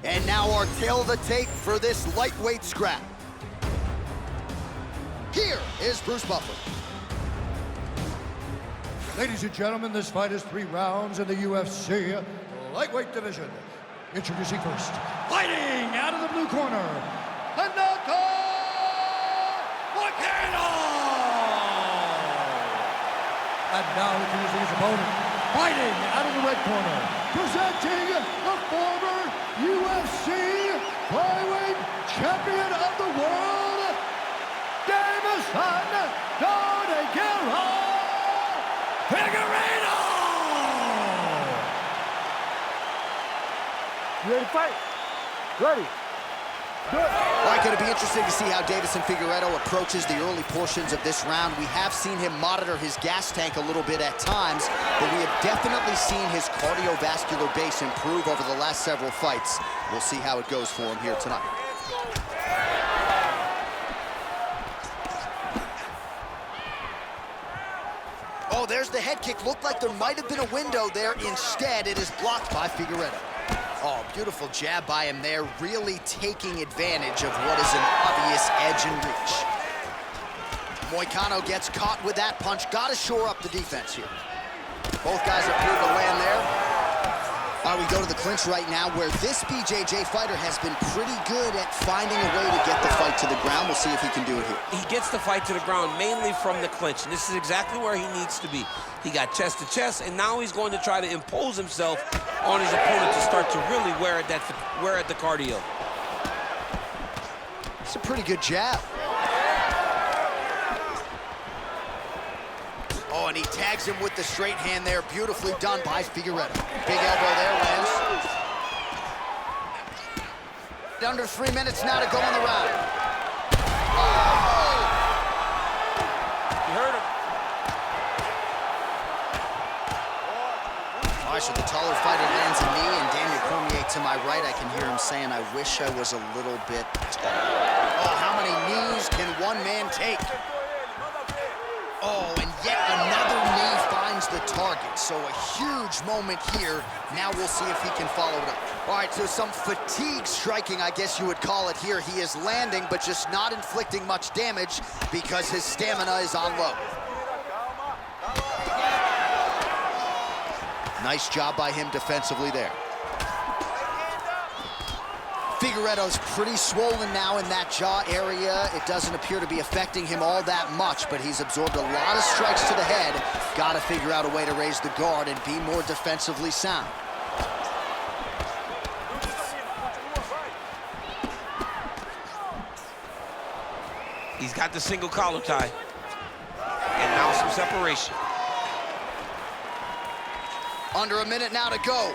And now our tail of the tape for this lightweight scrap. Here is Bruce Buffer. Ladies and gentlemen, this fight is 3 rounds in the UFC lightweight division. Introducing first, fighting out of the blue corner, Renato Moicano! And now introducing his opponent, fighting out of the red corner, presenting the former UFC flyweight champion of the world, Deiveson Figueiredo! You ready to fight? Ready. Good. All right, going to be interesting to see how Deiveson Figueiredo approaches the early portions of this round. We have seen him monitor his gas tank a little bit at times, but we have definitely seen his cardiovascular base improve over the last several fights. We'll see how it goes for him here tonight. Oh, there's the head kick. Looked like there might have been a window there. Instead, it is blocked by Figueiredo. Oh, beautiful jab by him there, really taking advantage of what is an obvious edge and reach. Moicano gets caught with that punch. Got to shore up the defense here. Both guys appear to land there. All right, we go to the clinch right now, where this BJJ fighter has been pretty good at finding a way to get the fight to the ground. We'll see if he can do it here. He gets the fight to the ground mainly from the clinch, and this is exactly where he needs to be. He got chest to chest, and now he's going to try to impose himself on his opponent to start to really wear at the cardio. It's a pretty good jab. Oh, and he tags him with the straight hand there. Beautifully done by Figueiredo. Big elbow there, lands. Under 3 minutes now to go in the round. Oh! You heard him. All right, so the taller fighter lands a knee, and Daniel Cormier to my right, I can hear him saying, I wish I was a little bit taller. Oh, how many knees can one man take? Oh, and yet another knee finds the target. So a huge moment here. Now we'll see if he can follow it up. All right, so some fatigue striking, I guess you would call it here. He is landing, but just not inflicting much damage because his stamina is on low. Nice job by him defensively there. Figueiredo's pretty swollen now in that jaw area. It doesn't appear to be affecting him all that much, but he's absorbed a lot of strikes to the head. Got to figure out a way to raise the guard and be more defensively sound. He's got the single collar tie. And now some separation. Under a minute now to go.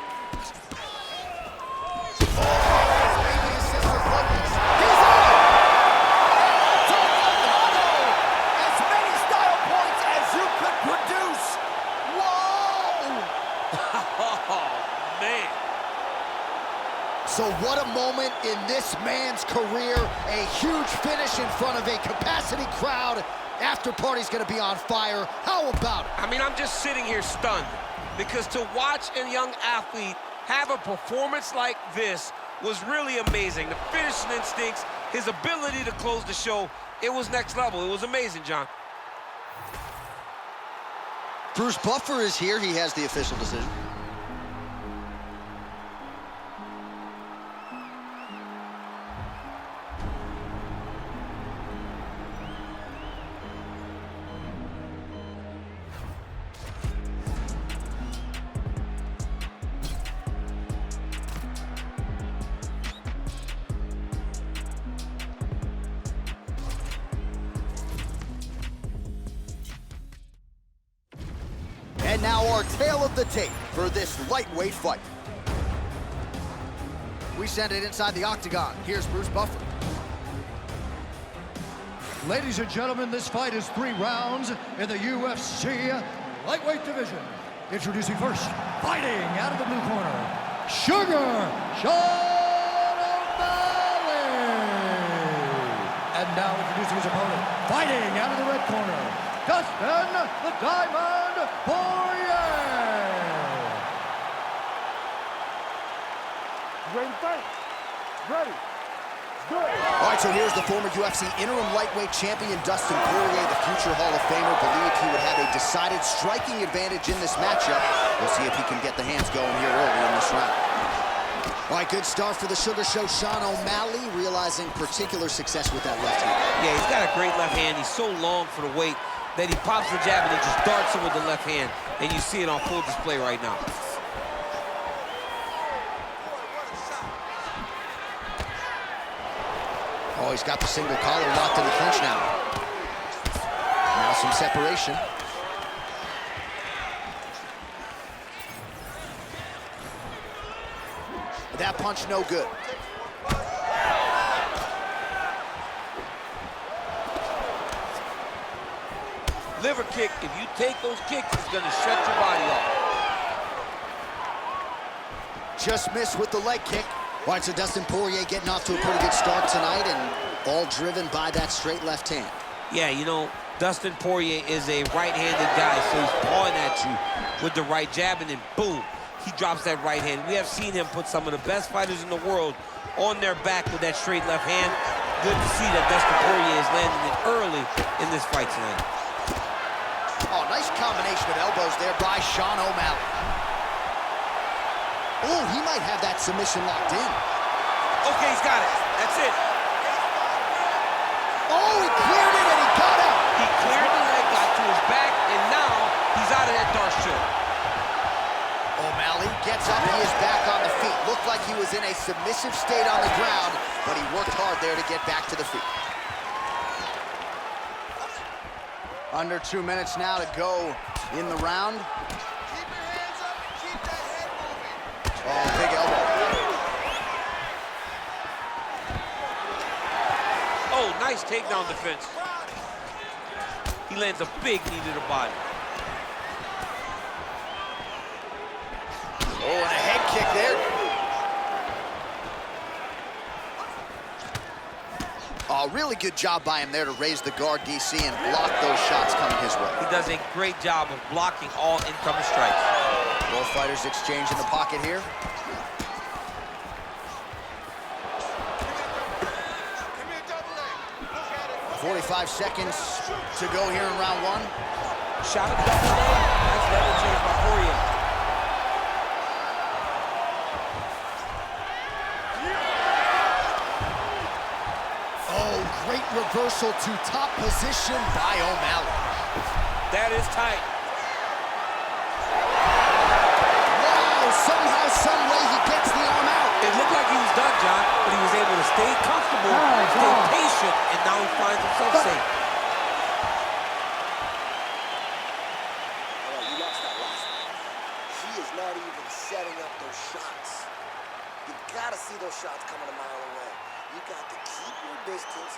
So what a moment in this man's career. A huge finish in front of a capacity crowd. After party's gonna be on fire. How about it? I mean, I'm just sitting here stunned, because to watch a young athlete have a performance like this was really amazing. The finishing instincts, his ability to close the show, it was next level. It was amazing, John. Bruce Buffer is here. He has the official decision. And now our tail of the tape for this lightweight fight. We send it inside the octagon. Here's Bruce Buffer. Ladies and gentlemen, this fight is 3 rounds in the UFC lightweight division. Introducing first, fighting out of the blue corner, Malley. And now introducing his opponent, fighting out of the red corner, Dustin the Diamond Poirier. You ready to fight? Ready. Good. All right, so here's the former UFC interim lightweight champion, Dustin Poirier, the future Hall of Famer, believed he would have a decided striking advantage in this matchup. We'll see if he can get the hands going here early in this round. All right, good start for the Sugar Show. Sean O'Malley realizing particular success with that left hand. Yeah, he's got a great left hand. He's so long for the weight that he pops the jab and then just darts it with the left hand. And you see it on full display right now. Oh, he's got the single collar locked in the clinch now. Now some separation. That punch no good. Liver kick, if you take those kicks, it's gonna shut your body off. Just missed with the leg kick. All right, so Dustin Poirier getting off to a pretty good start tonight, and all driven by that straight left hand. Yeah, you know, Dustin Poirier is a right-handed guy, so he's pawing at you with the right jab, and then boom, he drops that right hand. We have seen him put some of the best fighters in the world on their back with that straight left hand. Good to see that Dustin Poirier is landing it early in this fight tonight. Oh, nice combination of elbows there by Sean O'Malley. Oh, he might have that submission locked in. Okay, he's got it. That's it. Oh, he cleared it and he got out. He cleared the leg, got to his back, and now he's out of that dark choke. O'Malley gets up, he is back on the feet. Looked like he was in a submissive state on the ground, but he worked hard there to get back to the feet. Under 2 minutes now to go in the round. Keep your hands up and keep that head moving. Oh, big elbow. Oh, nice takedown defense. He lands a big knee to the body. Oh, and a head kick there. Oh, really good job by him there to raise the guard, DC, and block those shots coming his way. He does a great job of blocking all incoming strikes. Both fighters exchange in the pocket here. 45 seconds to go here in round one. Shot at the double leg. Nice level change by Poirier. Oh, great reversal to top position by O'Malley. That is tight. Wow, somehow, some way he gets the arm out. It looked like he was done, John, but he was able to stay comfortable, stay patient, and now he finds himself safe. You lost that last one. He is not even setting up those shots. You gotta see those shots coming a mile away. You got to keep your distance,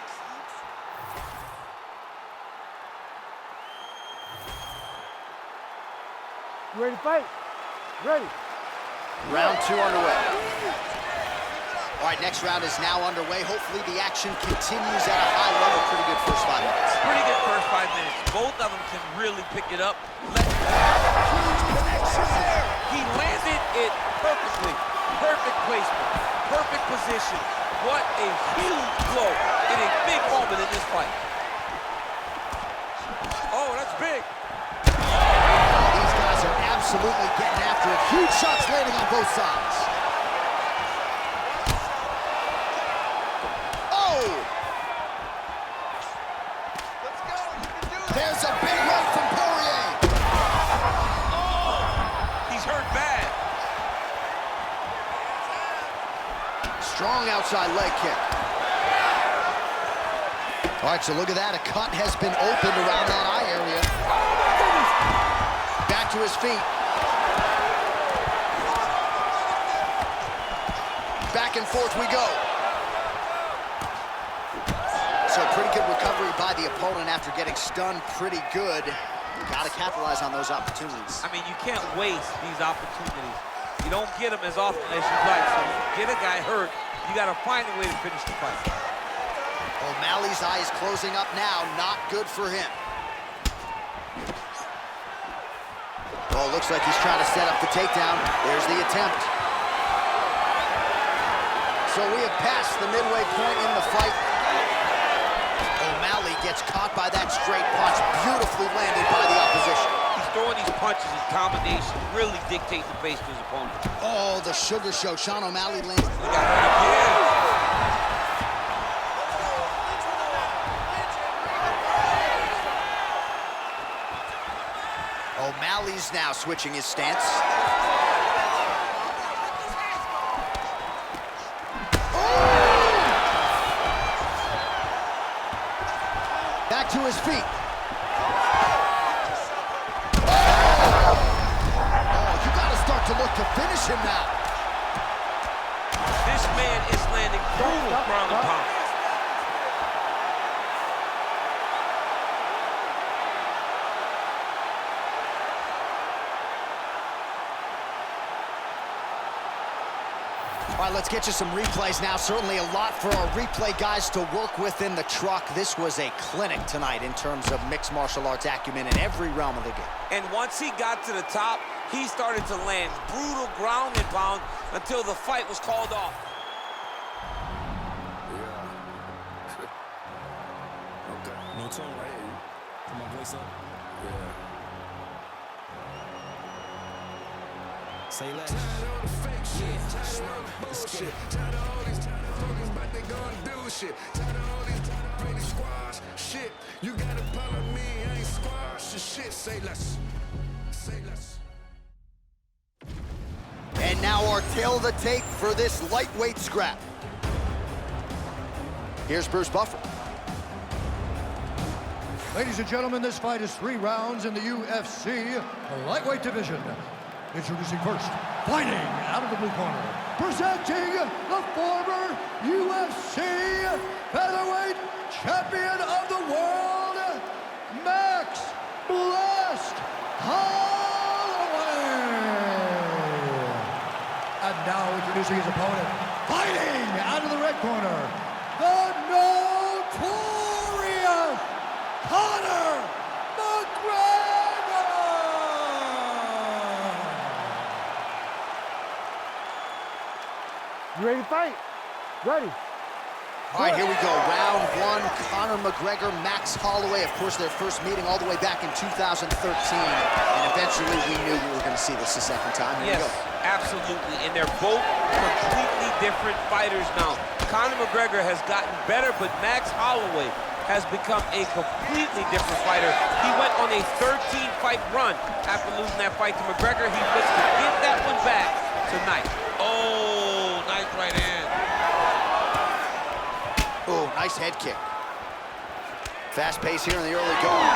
You ready to fight? Ready. Round two underway. All right, next round is now underway. Hopefully the action continues at a high level. Pretty good first 5 minutes. Pretty good first 5 minutes. Both of them can really pick it up. He landed it perfectly. Perfect placement. Perfect position. What a huge blow in a big moment in this fight. Oh, that's big. These guys are absolutely getting after it. Huge shots landing on both sides. Oh! Let's go. You can do it. There's a big right from Poirier. Oh! He's hurt bad. Strong outside leg kick. All right, so look at that. A cut has been opened around that eye area. Back to his feet. Back and forth we go. So pretty good recovery by the opponent after getting stunned pretty good. Got to capitalize on those opportunities. I mean, you can't waste these opportunities. You don't get them as often as you'd like. So if you get a guy hurt, you got to find a way to finish the fight. O'Malley's eye is closing up now. Not good for him. Oh, looks like he's trying to set up the takedown. There's the attempt. So we have passed the midway point in the fight. Malley gets caught by that straight punch, beautifully landed by the opposition. He's throwing these punches in combination, really dictate the pace to his opponent. Oh, the sugar show. Sean O'Malley lands. He got hurt again. O'Malley's now switching his stance. Back to his feet. Oh, you gotta start to look to finish him now. This man is landing brutal ground and pound. All right, let's get you some replays now. Certainly a lot for our replay guys to work with in the truck. This was a clinic tonight in terms of mixed martial arts acumen in every realm of the game. And once he got to the top, he started to land brutal ground and pound until the fight was called off. Yeah. Okay. No tone right here. Put my voice up. Yeah. Say less. Tired of the fake shit. Tired of the bullshit. Tired of all these motherfuckers, but they gonna do shit. Tired of all these ready squash shit. You gotta follow me, I ain't squash the shit. Say less. Say less. And now our tail of the tape for this lightweight scrap. Here's Bruce Buffer. Ladies and gentlemen, this fight is 3 rounds in the UFC lightweight division. Introducing first, fighting out of the blue corner, presenting the former UFC featherweight champion of the world, Max Blessed Holloway. And now introducing his opponent, fighting out of the red corner, the notorious Conor McGregor. You ready to fight? Ready. All right, here we go. Round 1, Conor McGregor, Max Holloway. Of course, their first meeting all the way back in 2013. And eventually, we knew we were going to see this the second time. Here yes, we go. absolutely. And they're both completely different fighters now. Conor McGregor has gotten better, but Max Holloway has become a completely different fighter. He went on a 13-fight run after losing that fight to McGregor. He looks to get that one back tonight. Oh, nice right hand. Oh, nice head kick. Fast pace here in the early going.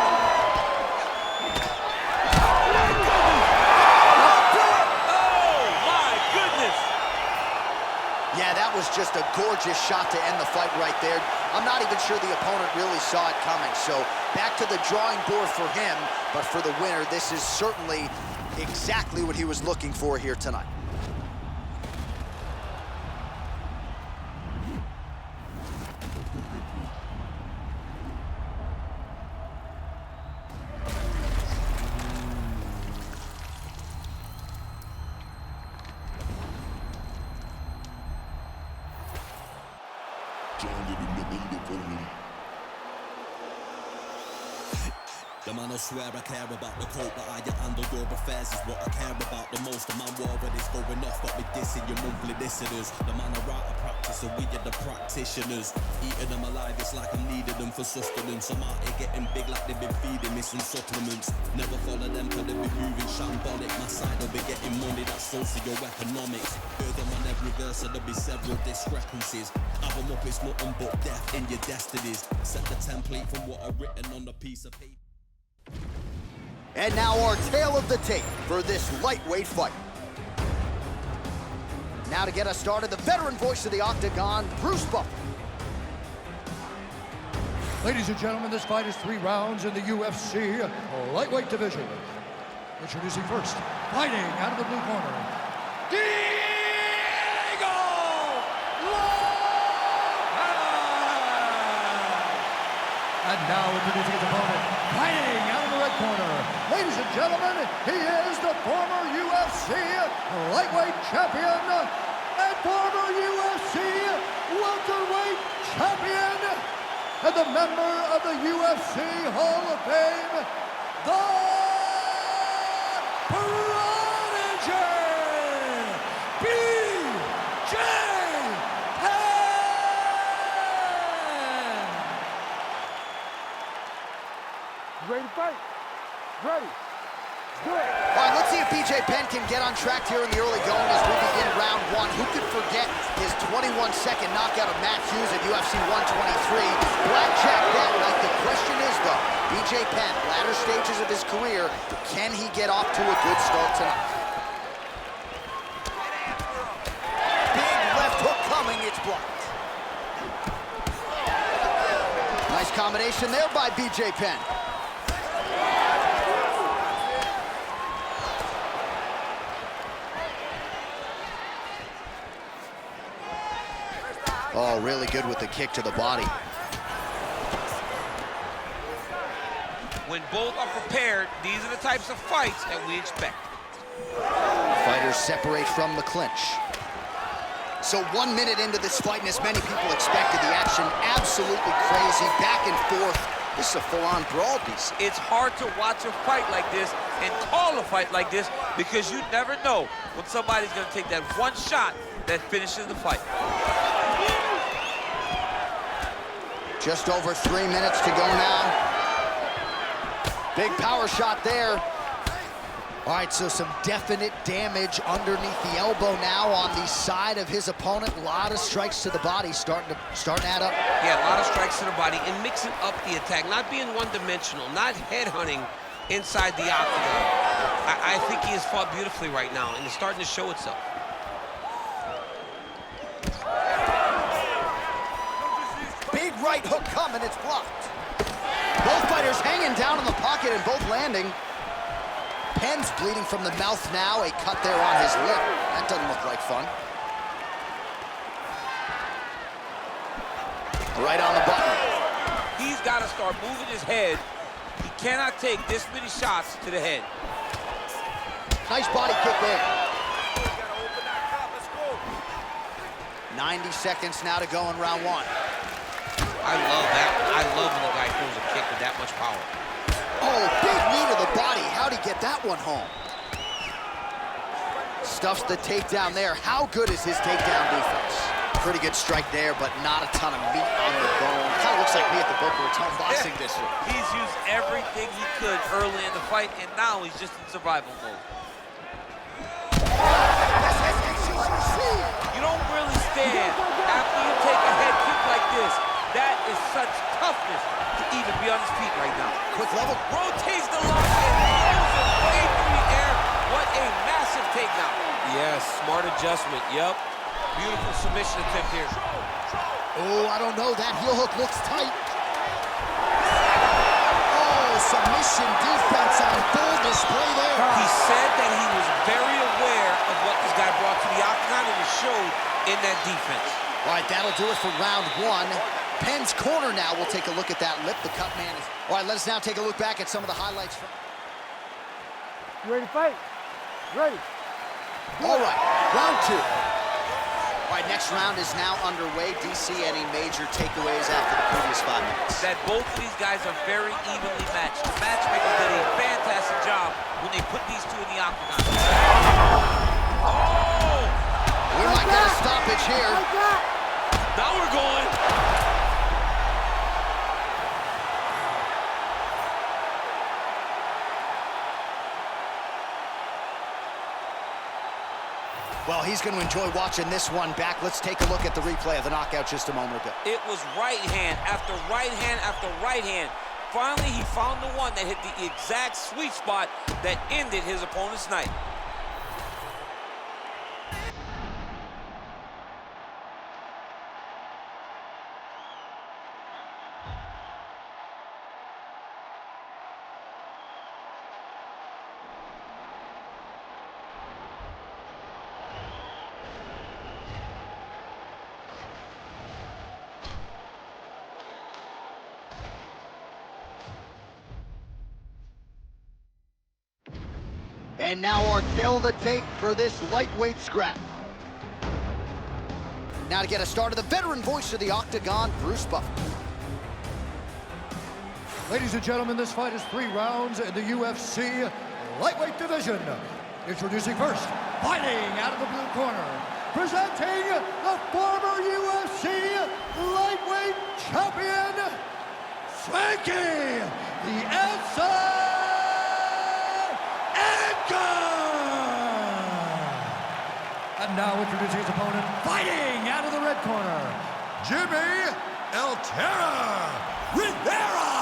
Oh, my goodness. Yeah, that was just a gorgeous shot to end the fight right there. I'm not even sure the opponent really saw it coming. So back to the drawing board for him, but for the winner, this is certainly exactly what he was looking for here tonight. The man I swear I care about the coat, but I underdog affairs is what I care about the most. The man war when it's going off, got me dissing your monthly listeners. The man I write a practice, and we are the practitioners. Eating them alive, it's like I'm needing them for sustenance. I'm out here getting big like they've been feeding me some supplements. Never follow them cause they be moving shambolic. My side will be getting money, that's socio-economics. Heard them on every verse, so there'll be several discrepancies. Have them up, it's nothing but death in your destinies. Set the template from what I've written on a piece of paper. And now our tale of the tape for this lightweight fight. Now to get us started, the veteran voice of the Octagon, Bruce Buffer. Ladies and gentlemen, this fight is 3 rounds in the UFC lightweight division. Introducing first, fighting out of the blue corner, and now introducing his opponent, fighting out of the red corner. Ladies and gentlemen, he is the former UFC lightweight champion, and former UFC welterweight champion, and the member of the UFC Hall of Fame, the Prodigy, BJ Penn! Ready to fight? Ready. Do it. All right, let's see if BJ Penn can get on track here in the early going as we begin round one. Who could forget his 21-second knockout of Matt Hughes at UFC 123? Blackjack that night. The question is, though, BJ Penn, latter stages of his career, can he get off to a good start tonight? Big left hook coming, it's blocked. Nice combination there by BJ Penn. Oh, really good with the kick to the body. When both are prepared, these are the types of fights that we expect. Fighters separate from the clinch. So 1 minute into this fight, and as many people expected, the action absolutely crazy, back and forth. This is a full-on brawl, DC. It's hard to watch a fight like this and call a fight like this because you never know when somebody's going to take that one shot that finishes the fight. Just over 3 minutes to go now. Big power shot there. All right, so some definite damage underneath the elbow now on the side of his opponent. A lot of strikes to the body starting to add up. Yeah, a lot of strikes to the body and mixing up the attack, not being one-dimensional, not headhunting inside the octagon. I think he has fought beautifully right now, and it's starting to show itself. Big right hook coming, it's blocked. Both fighters hanging down in the pocket and both landing. Penn's bleeding from the mouth now, a cut there on his lip. That doesn't look like fun. Right on the button. He's got to start moving his head. He cannot take this many shots to the head. Nice body kick there. 90 seconds now to go in round one. I love that one. I love when the guy throws a kick with that much power. Oh, big knee to the body. How'd he get that one home? Stuffs the takedown there. How good is his takedown defense? Pretty good strike there, but not a ton of meat on the bone. Kind of looks like me at the Boca Raton boxing district. He's used everything he could early in the fight, and now he's just in survival mode. You don't really stand after you take a head kick like this. That is such toughness to even be on his feet right now. Quick level. Rotates the lunge and throws him way through the air. What a massive takedown. Yes, smart adjustment. Yep. Beautiful submission attempt here. Oh, I don't know. That heel hook looks tight. Oh, submission defense on full display there. He said that he was very aware of what this guy brought to the octagon, and it showed in that defense. All right, that'll do it for round one. Penn's corner now. We'll take a look at that lip. The cut man is... All right, let us now take a look back at some of the highlights from... You ready to fight? Ready. All right, round two. All right, next round is now underway. DC, any major takeaways after the previous 5 minutes? That both of these guys are very evenly matched. The matchmaker did a fantastic job when they put these two in the octagon. Oh! We might get a stoppage here. Now we're going. Well, he's going to enjoy watching this one back. Let's take a look at the replay of the knockout just a moment ago. It was right hand after right hand after right hand. Finally, he found the one that hit the exact sweet spot that ended his opponent's night. And now our tale of the tape for this lightweight scrap. Now to get us started, the veteran voice of the Octagon, Bruce Buffer. Ladies and gentlemen, this fight is 3 rounds in the UFC lightweight division. Introducing first, fighting out of the blue corner, presenting the former UFC lightweight champion, Frankie, the answer, Edgar! And now introducing his opponent, fighting out of the red corner, Jimmie El Terror Rivera!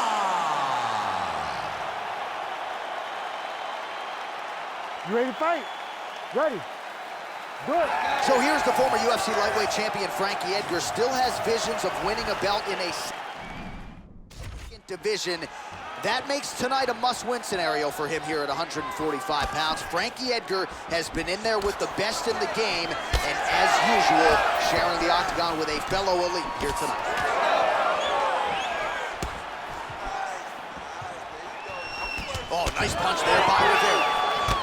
You ready to fight? Ready. Do it. So here's the former UFC lightweight champion, Frankie Edgar, still has visions of winning a belt in a second division. That makes tonight a must-win scenario for him here at 145 pounds. Frankie Edgar has been in there with the best in the game, and as usual, sharing the octagon with a fellow elite here tonight. Oh, nice punch there by Rivera.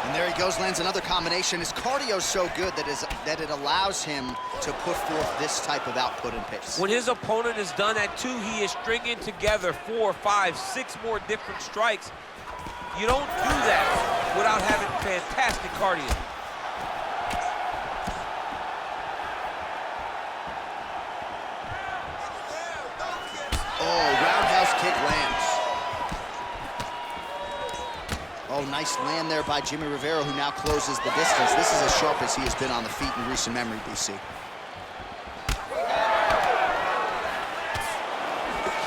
And there he goes, lands another combination. His cardio's so good that it allows him to put forth this type of output and pace. When his opponent is done at 2, he is stringing together 4, 5, 6 more different strikes. You don't do that without having fantastic cardio. Oh, roundhouse kick lands. Oh, nice land there by Jimmie Rivera, who now closes the distance. This is as sharp as he has been on the feet in recent memory, BC.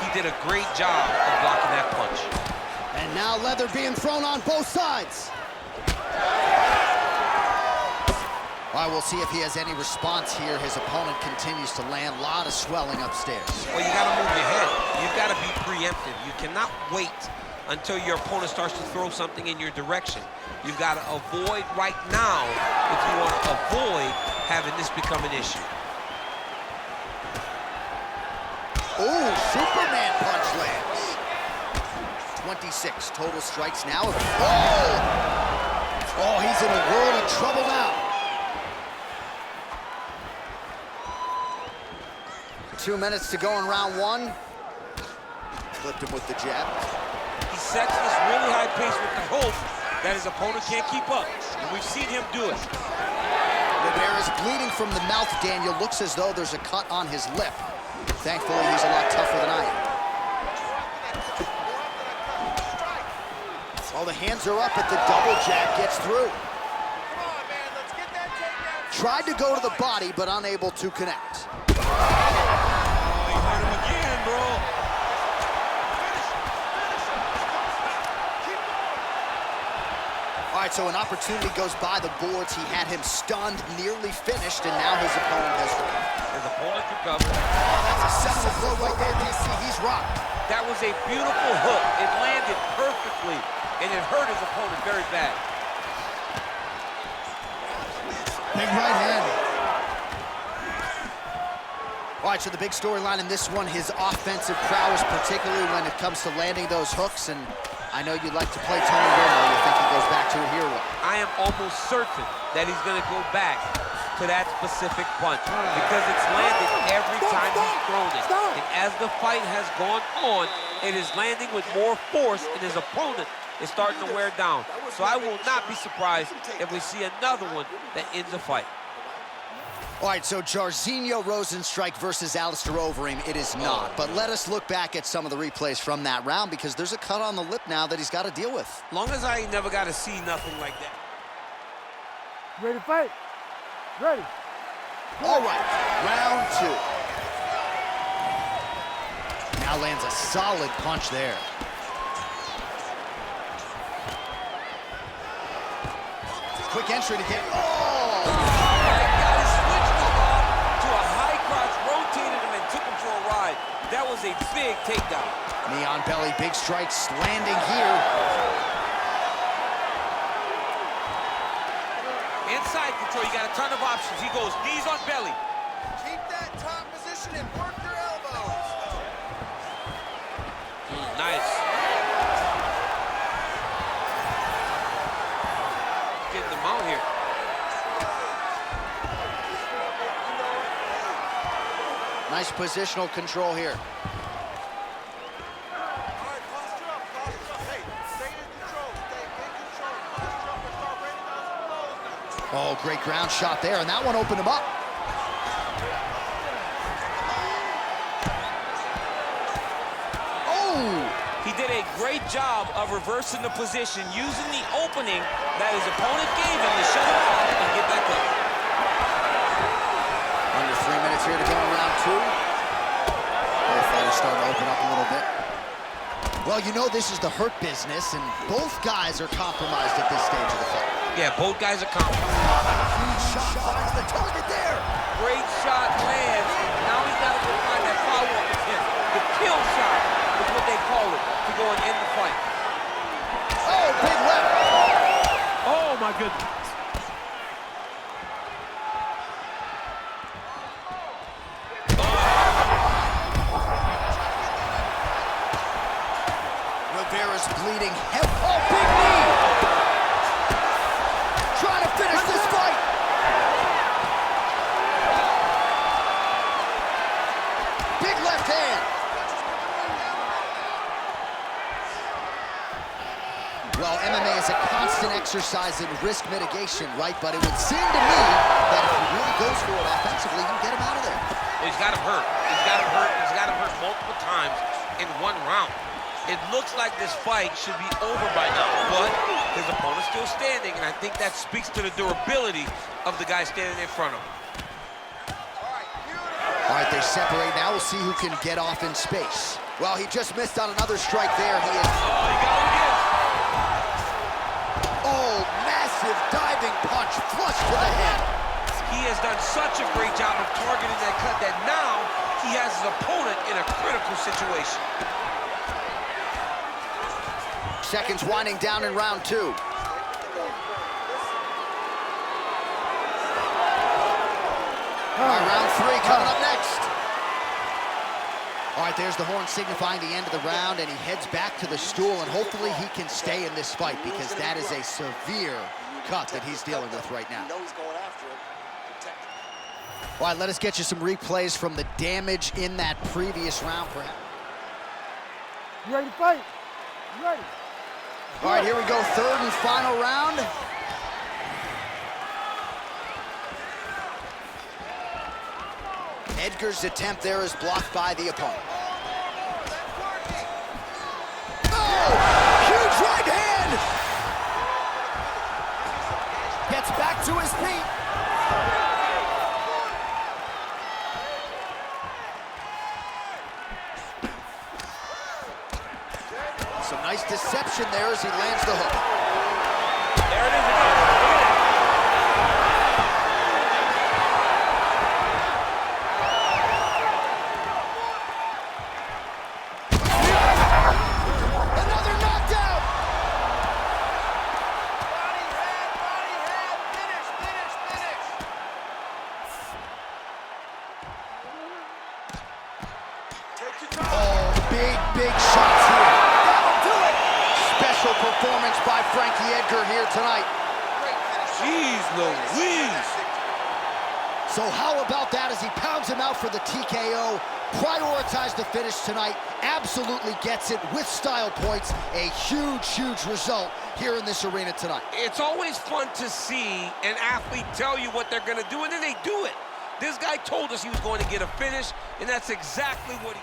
He did a great job of blocking that punch. And now leather being thrown on both sides. All right, we'll see if he has any response here. His opponent continues to land. A lot of swelling upstairs. Well, you gotta move your head. You've gotta be preemptive. You cannot wait until your opponent starts to throw something in your direction. You've got to avoid right now if you want to avoid having this become an issue. Oh, Superman punch lands. 26 total strikes now. Oh! Oh, he's in a world of trouble now. 2 minutes to go in round 1. Flipped him with the jab. He sets this really high pace with the hope that his opponent can't keep up. And we've seen him do it. Rivera's bleeding from the mouth, Daniel. Looks as though there's a cut on his lip. Thankfully, he's a lot tougher than I am. Oh, the hands are up, but the double jab gets through. Come on, man, let's get that takedown. Tried to go to the body, but unable to connect. Oh, he hurt him again, bro. All right, so an opportunity goes by the boards. He had him stunned, nearly finished, and now his opponent has recovered. His opponent recovered. Oh, that's a seminal blow right there, DC. He's rocked. That was a beautiful hook. It landed perfectly, and it hurt his opponent very bad. Big right hand. All right, so the big storyline in this one, his offensive prowess, particularly when it comes to landing those hooks, and I know you'd like to play Tony Romo. You think he goes back to it here? I am almost certain that he's going to go back to that specific punch because it's landed every time he's thrown it. And as the fight has gone on, it is landing with more force, and his opponent is starting to wear down. So I will not be surprised if we see another one that ends the fight. All right, so Jairzinho Rozenstruik versus Alistair Overeem, it is not. But let us look back at some of the replays from that round because there's a cut on the lip now that he's got to deal with. Long as I ain't never got to see nothing like that. Ready to fight? Ready. All right, round 2. Now lands a solid punch there. Quick entry to get, That was a big takedown. knee on belly, big strikes landing here. Inside control, you got a ton of options. He goes knees on belly. Keep that top position and work your elbows. Nice. Getting them out here. Nice positional control here. Oh, great ground shot there, and that one opened him up. Oh! He did a great job of reversing the position, using the opening that his opponent gave him to shut him off and get back up. Under 3 minutes here to go in round 2. Both fighters starting to open up a little bit. Well, you know this is the hurt business, and both guys are compromised at this stage of the fight. Yeah, both guys are compromised. Huge shot finds the target there. Great shot lands. Now he's got to go find that follow-up attempt. The kill shot is what they call it to go and end the fight. Oh, big left. Oh, my goodness. Rivera's bleeding heavily. Oh, big knee! Trying to finish this fight! Big left hand! Well, MMA is a constant exercise in risk mitigation, right? But it would seem to me that if he really goes for it offensively, you can get him out of there. He's got him hurt. He's got him hurt. He's got him hurt multiple times in one round. It looks like this fight should be over by now, but his opponent's still standing, and I think that speaks to the durability of the guy standing in front of him. All right, they separate now. We'll see who can get off in space. Well, he just missed on another strike there. He is... Oh, he got him again. Oh, massive diving punch, flush to the head. He has done such a great job of targeting that cut that now he has his opponent in a critical situation. Seconds winding down in round 2. All right, round 3 coming up next. All right, there's the horn signifying the end of the round, and he heads back to the stool, and hopefully he can stay in this fight because that is a severe cut that he's dealing with right now. All right, let us get you some replays from the damage in that previous round, perhaps. You ready to fight? You ready? All right, here we go, third and final round. Edgar's attempt there is blocked by the opponent. Oh, huge right hand! Gets back to his feet. Some nice deception there as he lands the hook. There it is again. Another knockdown! Body head, finish, finish, finish! Take your time. Oh, big shots here. Special performance by Frankie Edgar here tonight. Jeez Louise. So how about that as he pounds him out for the TKO? Prioritized the finish tonight. Absolutely gets it with style points. A huge result here in this arena tonight. It's always fun to see an athlete tell you what they're going to do, and then they do it. This guy told us he was going to get a finish, and that's exactly what he...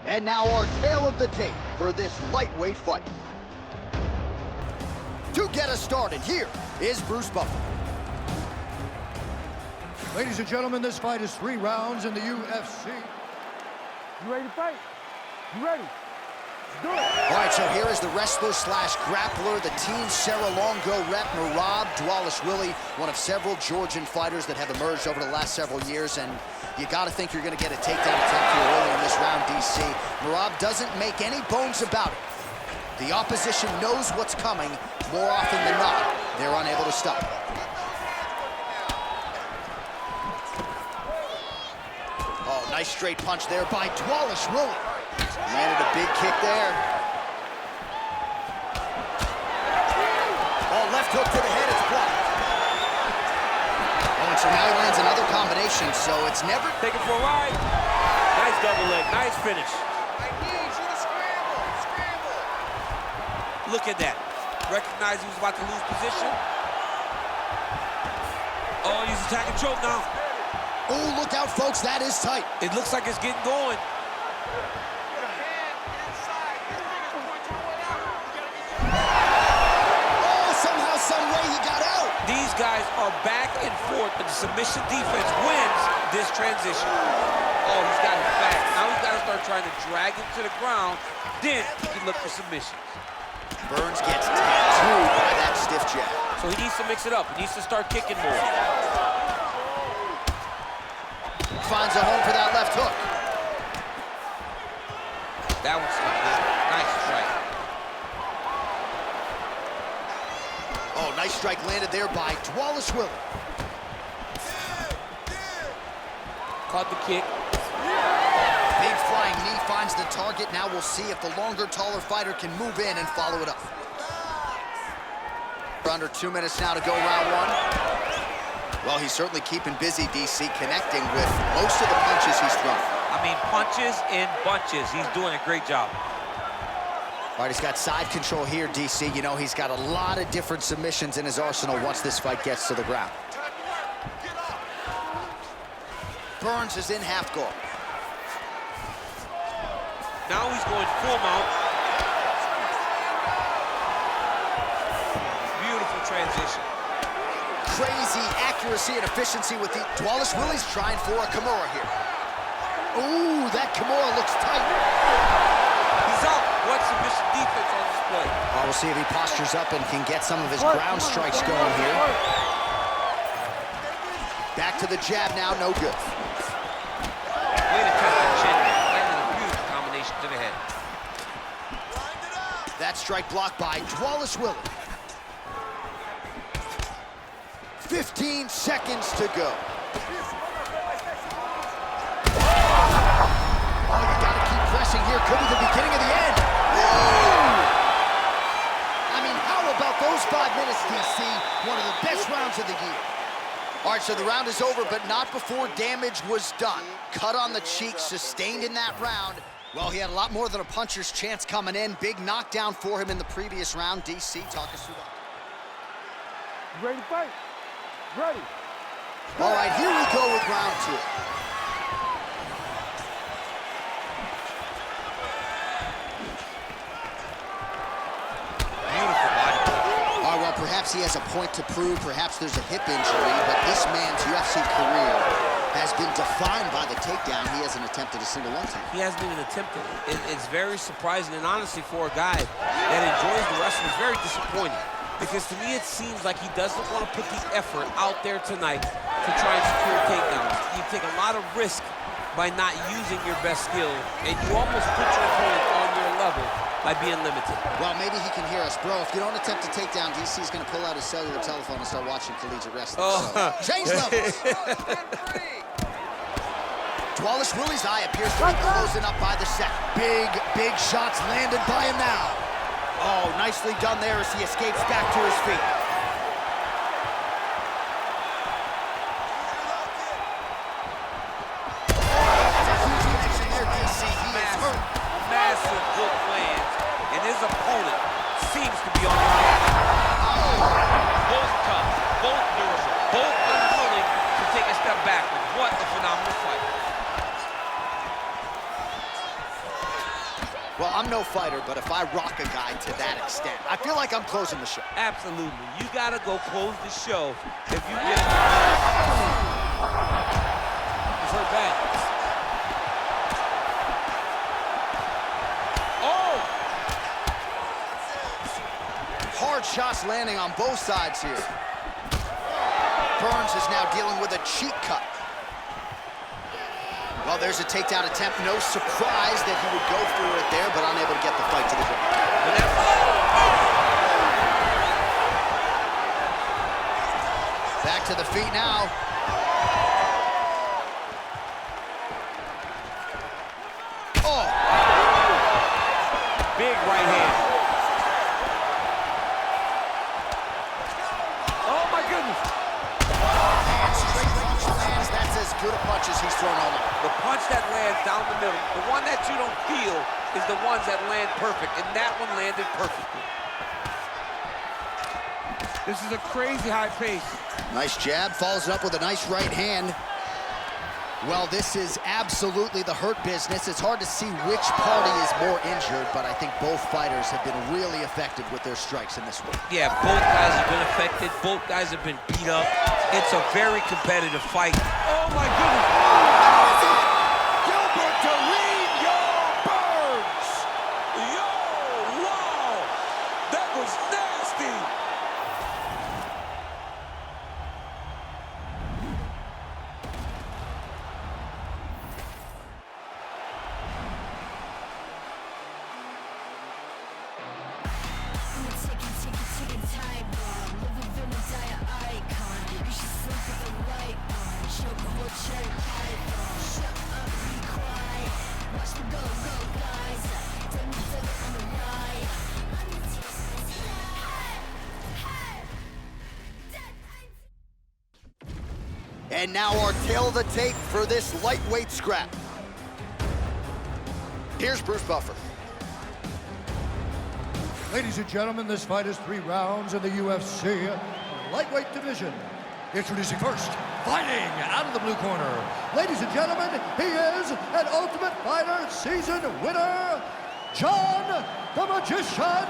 And now our tale of the tape for this lightweight fight. To get us started, here is Bruce Buffer. Ladies and gentlemen, this fight is 3 rounds in the UFC. You ready to fight? You ready? All right, so here is the wrestler slash grappler, the Team Serra-Longo rep, Merab Dvalishvili, one of several Georgian fighters that have emerged over the last several years, and you got to think you're going to get a takedown attempt here early in this round, DC. Merab doesn't make any bones about it. The opposition knows what's coming. More often than not, they're unable to stop. Oh, nice straight punch there by Dvalishvili. Landed a big kick there. Oh, left hook to the head, it's blocked. Oh, and so now he lands another combination, so it's never... Take it for a ride. Nice double leg, nice finish. I need you to scramble. Look at that. Recognized he was about to lose position. Oh, he's attacking choke now. Oh, look out, folks, that is tight. It looks like it's getting going. These guys are back and forth, but the submission defense wins this transition. Oh, he's got his back. Now he's got to start trying to drag him to the ground. Then he can look for submissions. Burns gets tattooed by that stiff jab. So he needs to mix it up. He needs to start kicking more. Finds a home for that left hook. That one's good. Nice strike. Oh, nice strike landed there by Dvalishvili. Caught the kick. Big flying knee finds the target. Now we'll see if the longer, taller fighter can move in and follow it up. We're under 2 minutes now to go round one. Well, he's certainly keeping busy, DC, connecting with most of the punches he's thrown. I mean, punches in bunches. He's doing a great job. All right, he's got side control here, DC. You know, he's got a lot of different submissions in his arsenal once this fight gets to the ground. Burns is in half guard. Now he's going full mount. Beautiful transition. Crazy accuracy and efficiency with the... Dvalishvili's trying for a Kimura here. Ooh, that Kimura looks tight. He's up. What submission defense on display? Well, we'll see if he postures up and can get some of his ground strikes going here. Back to the jab now, no good. Way to test the chin there. Landed a beautiful combination to the head. That strike blocked by Dvalishvili. 15 seconds to go. Oh, you gotta keep pressing here. Could be the beginning of the end. I mean, how about those 5 minutes, DC? One of the best rounds of the year. All right, so the round is over, but not before damage was done. Cut on the cheek, sustained in that round. Well, he had a lot more than a puncher's chance coming in. Big knockdown for him in the previous round. DC, talk us through that. You ready to fight? Ready. All right, here we go with round two. Beautiful body. All right, well, perhaps he has a point to prove. Perhaps there's a hip injury, but this man's UFC career has been defined by the takedown. He hasn't attempted a single one time. He hasn't even attempted it. It's very surprising, and honestly, for a guy that enjoys the wrestling, it's very disappointing. Because to me, it seems like he doesn't want to put the effort out there tonight to try and secure takedowns. You take a lot of risk by not using your best skill, and you almost put your opponent on your level by being limited. Well, maybe he can hear us. Bro, if you don't attempt a takedown, DC's going to pull out his cellular telephone and start watching collegiate wrestling. Oh. So, change levels. Dvalishvili's eye appears to be closing up by the second. Big shots landed by him now. Oh, nicely done there as he escapes back to his feet. That's a huge connection there, DC. He is hurt. Massive hook lands, and his opponent seems to be on the edge. Both tough, both durable, both unwilling to take a step backward. What a phenomenal fight. Well, I'm no fighter, but if I rock a guy to that extent, I feel like I'm closing the show. Absolutely. You gotta go close the show if you get it. It's hurt bad. Oh! punches landing on both sides here. Burns is now dealing with a cheek cut. Well, there's a takedown attempt. No surprise that he would go for it there, but unable to get the fight to the ground. Back to the feet now. Oh! Big right hand. Oh, my goodness. And straight punch lands. That's as good a punch as he's thrown all night. The punch that lands down the middle, the one that you don't feel is the ones that land perfect, and that one landed perfectly. This is a crazy high pace. Nice jab, follows it up with a nice right hand. Well, this is absolutely the hurt business. It's hard to see which party is more injured, but I think both fighters have been really effective with their strikes in this one. Yeah, both guys have been affected. Both guys have been beat up. It's a very competitive fight. Oh, my goodness. Gilbert to lead your Burns. Yo, wow. That was nasty. And now our tail of the tape for this lightweight scrap. Here's Bruce Buffer. Ladies and gentlemen, this fight is 3 rounds in the UFC lightweight division. Introducing first, fighting out of the blue corner. Ladies and gentlemen, he is an Ultimate Fighter season winner, John the Magician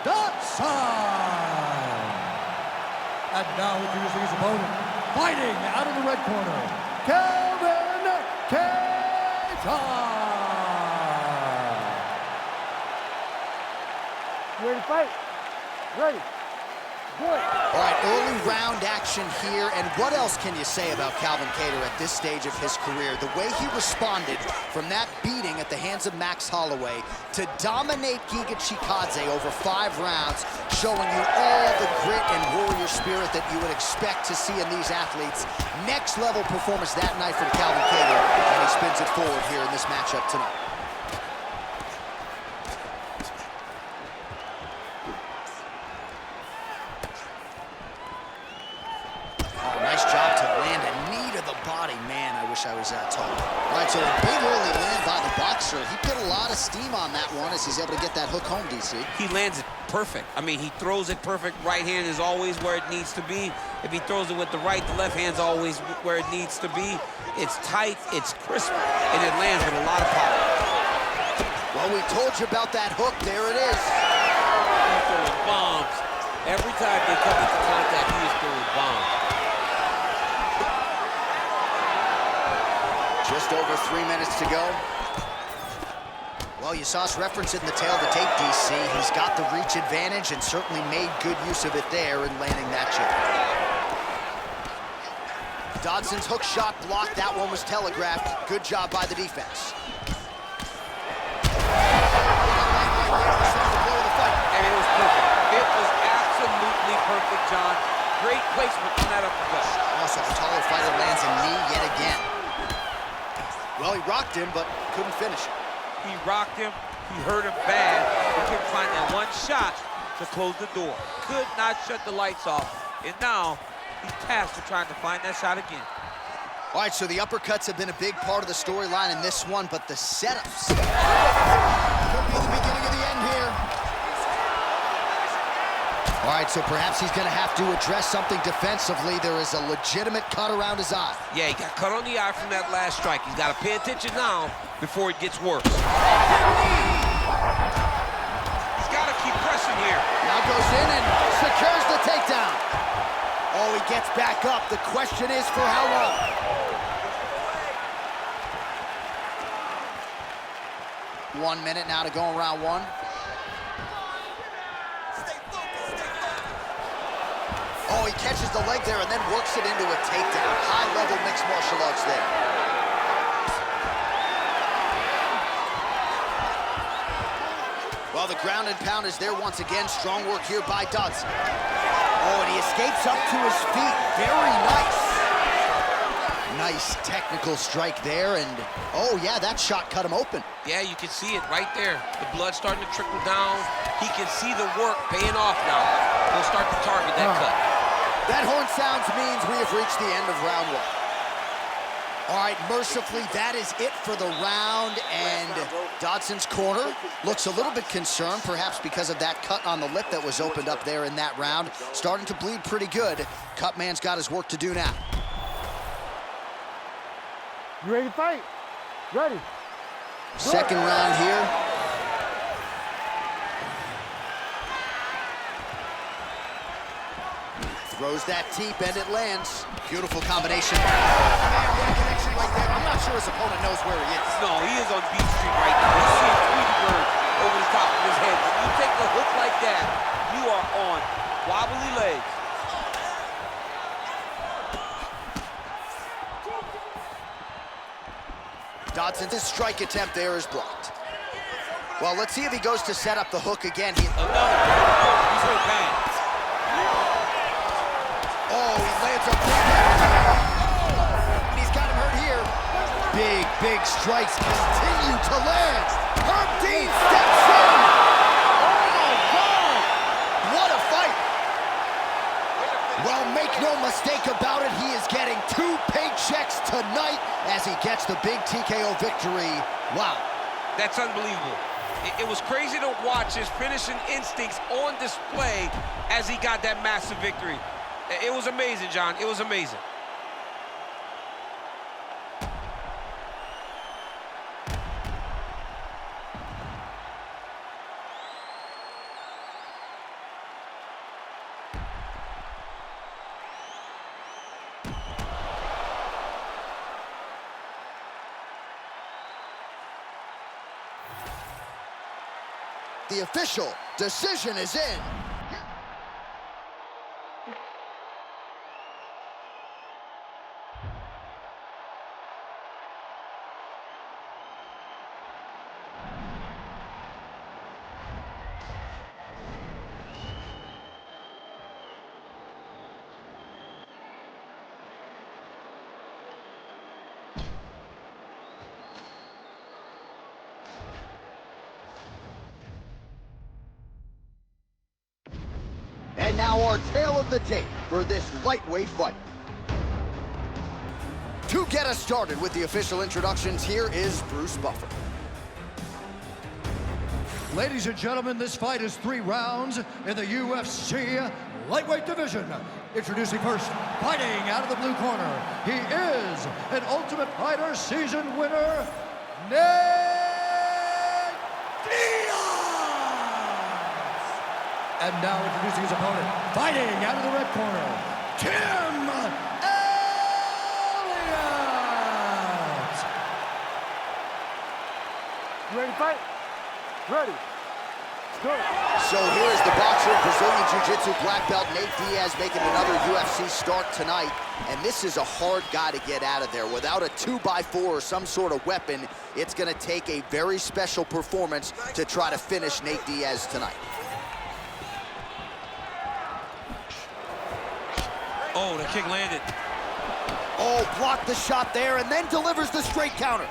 Dodson. And now introducing his opponent, fighting out of the red corner, Kattar. You ready to fight? Ready. Good. All right, early round action here, and what else can you say about Calvin Kattar at this stage of his career? The way he responded from that beating at the hands of Max Holloway to dominate Giga Chikadze over 5 rounds, showing you all the grit and warrior spirit that you would expect to see in these athletes. Next level performance that night from Calvin Kattar, and he spins it forward here in this matchup tonight. Man, I wish I was that tall. All right, so a big early land by the boxer. He put a lot of steam on that one as he's able to get that hook home, DC. He lands it perfect. I mean, he throws it perfect. Right hand is always where it needs to be. If he throws it with the right, the left hand's always where it needs to be. It's tight, it's crisp, and it lands with a lot of power. Well, we told you about that hook. There it is. He's throwing bombs. Every time they come into contact, he is throwing bombs. Just over 3 minutes to go. Well, you saw us referencing the tail of the tape, DC. He's got the reach advantage and certainly made good use of it there in landing that jab. Dodson's hook shot blocked. That one was telegraphed. Good job by the defense. And it was perfect. It was absolutely perfect, John. Great placement on that uppercut. Also, the taller fighter lands a knee yet again. Well, he rocked him, but couldn't finish it. He rocked him. He hurt him bad. He couldn't find that one shot to close the door. Could not shut the lights off. And now he's tasked with trying to find that shot again. All right, so the uppercuts have been a big part of the storyline in this one, but the setups could be the beginning of the end here. All right, so perhaps he's going to have to address something defensively. There is a legitimate cut around his eye. Yeah, he got cut on the eye from that last strike. He's got to pay attention now before it gets worse. He's got to keep pressing here. Now goes in and secures the takedown. Oh, he gets back up. The question is for how long? One minute now to go in round one. Oh, he catches the leg there and then works it into a takedown. High-level mixed martial arts there. Well, the ground and pound is there once again. Strong work here by Dodson. Oh, and he escapes up to his feet. Very nice. Nice technical strike there, and oh yeah, that shot cut him open. Yeah, you can see it right there. The blood starting to trickle down. He can see the work paying off now. He'll start to target that cut. That horn sounds means we have reached the end of round one. All right, mercifully, that is it for the round, and Dodson's corner looks a little bit concerned, perhaps because of that cut on the lip that was opened up there in that round. Starting to bleed pretty good. Cut man's got his work to do now. You ready to fight? Ready. Second round here. Throws that deep and it lands. Beautiful combination. Man, what a connection right there. I'm not sure his opponent knows where he is. No, he is on Beach Street right now. He's seeing Tweety Bird over the top of his head. When you take a hook like that, you are on wobbly legs. Dodson's strike attempt there is blocked. Well, let's see if he goes to set up the hook again. Another. He's hurt bad. Oh, he lands a big and he's got him hurt here. Big strikes continue to land. Herb Dean steps in. Oh my God! What a fight! Well, make no mistake about it, he is getting 2 paychecks tonight as he gets the big TKO victory. Wow. That's unbelievable. It was crazy to watch his finishing instincts on display as he got that massive victory. It was amazing, John. It was amazing. The official decision is in. And now our tale of the tape for this lightweight fight. To get us started with the official introductions, here is Bruce Buffer. Ladies and gentlemen, this fight is 3 rounds in the UFC lightweight division. Introducing first, fighting out of the blue corner, he is an Ultimate Fighter season winner, Diaz! And now introducing his opponent, fighting out of the red corner, Elliott! You ready to fight? Ready. Go. So here is the boxer and Brazilian Jiu-Jitsu black belt Nate Diaz making another UFC start tonight. And this is a hard guy to get out of there. Without a 2x4 or some sort of weapon, it's going to take a very special performance to try to finish Nate Diaz tonight. Oh, the kick landed. Oh, blocked the shot there and then delivers the straight counter.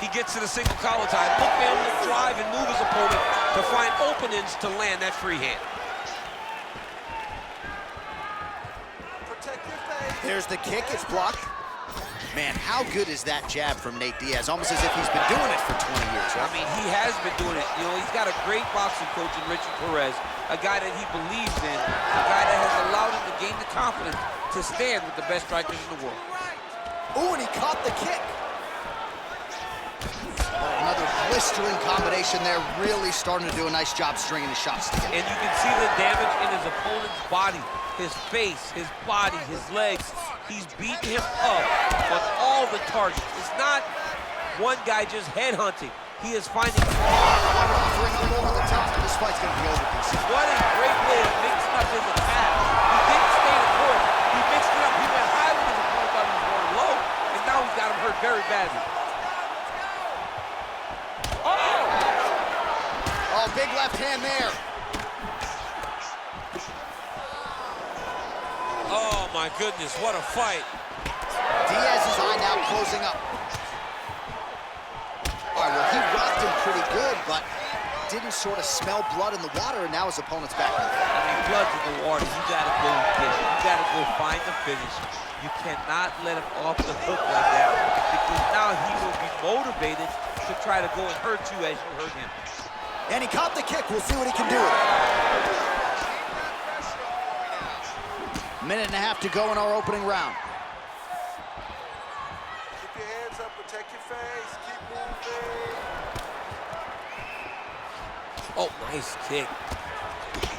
He gets to the single collar tie. Look for him to drive and move his opponent to find openings to land that free hand. There's the kick, it's blocked. Man, how good is that jab from Nate Diaz? Almost as if he's been doing it for 20 years, right? I mean, he has been doing it. You know, he's got a great boxing coach in Richard Perez, a guy that he believes in, a guy that has allowed him to gain the confidence to stand with the best strikers in the world. Oh, and he caught the kick. Another blistering combination there, really starting to do a nice job stringing the shots together. And you can see the damage in his opponent's body, his face, his body, his legs. He's beating him up on all the targets. It's not one guy just headhunting. He is finding... Offering him over the top. This fight's going to be over. What a great way of mixing up his attack. big left hand there. Oh, my goodness, what a fight. Diaz's eye now closing up. All right, well, he rocked him pretty good, but didn't sort of smell blood in the water, and now his opponent's back. I mean, blood's in the water. You gotta go get it. You gotta go find the finish. You cannot let him off the hook like that, because now he will be motivated to try to go and hurt you as you hurt him. And he caught the kick. We'll see what he can do with it. Minute and a half to go in our opening round. Keep your hands up, protect your face, keep moving. Oh, nice kick.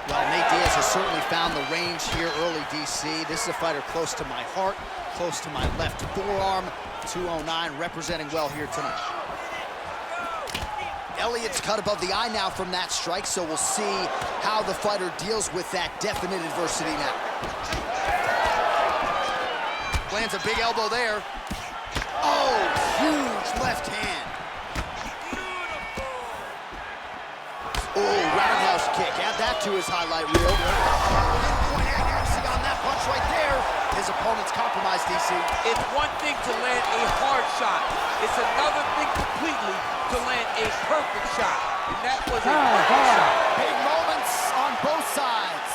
Well, Nate Diaz has certainly found the range here early, DC. This is a fighter close to my heart, close to my left forearm. 209, representing well here tonight. Elliott's cut above the eye now from that strike, so we'll see how the fighter deals with that definite adversity now. Lands a big elbow there. Oh, huge left hand. Oh, roundhouse kick. Add that to his highlight reel. Pinpoint accuracy on that punch right there. His opponent's compromised, DC. It's one thing to land a hard shot. It's another thing completely to land a perfect shot. And that was a perfect shot. Big moments on both sides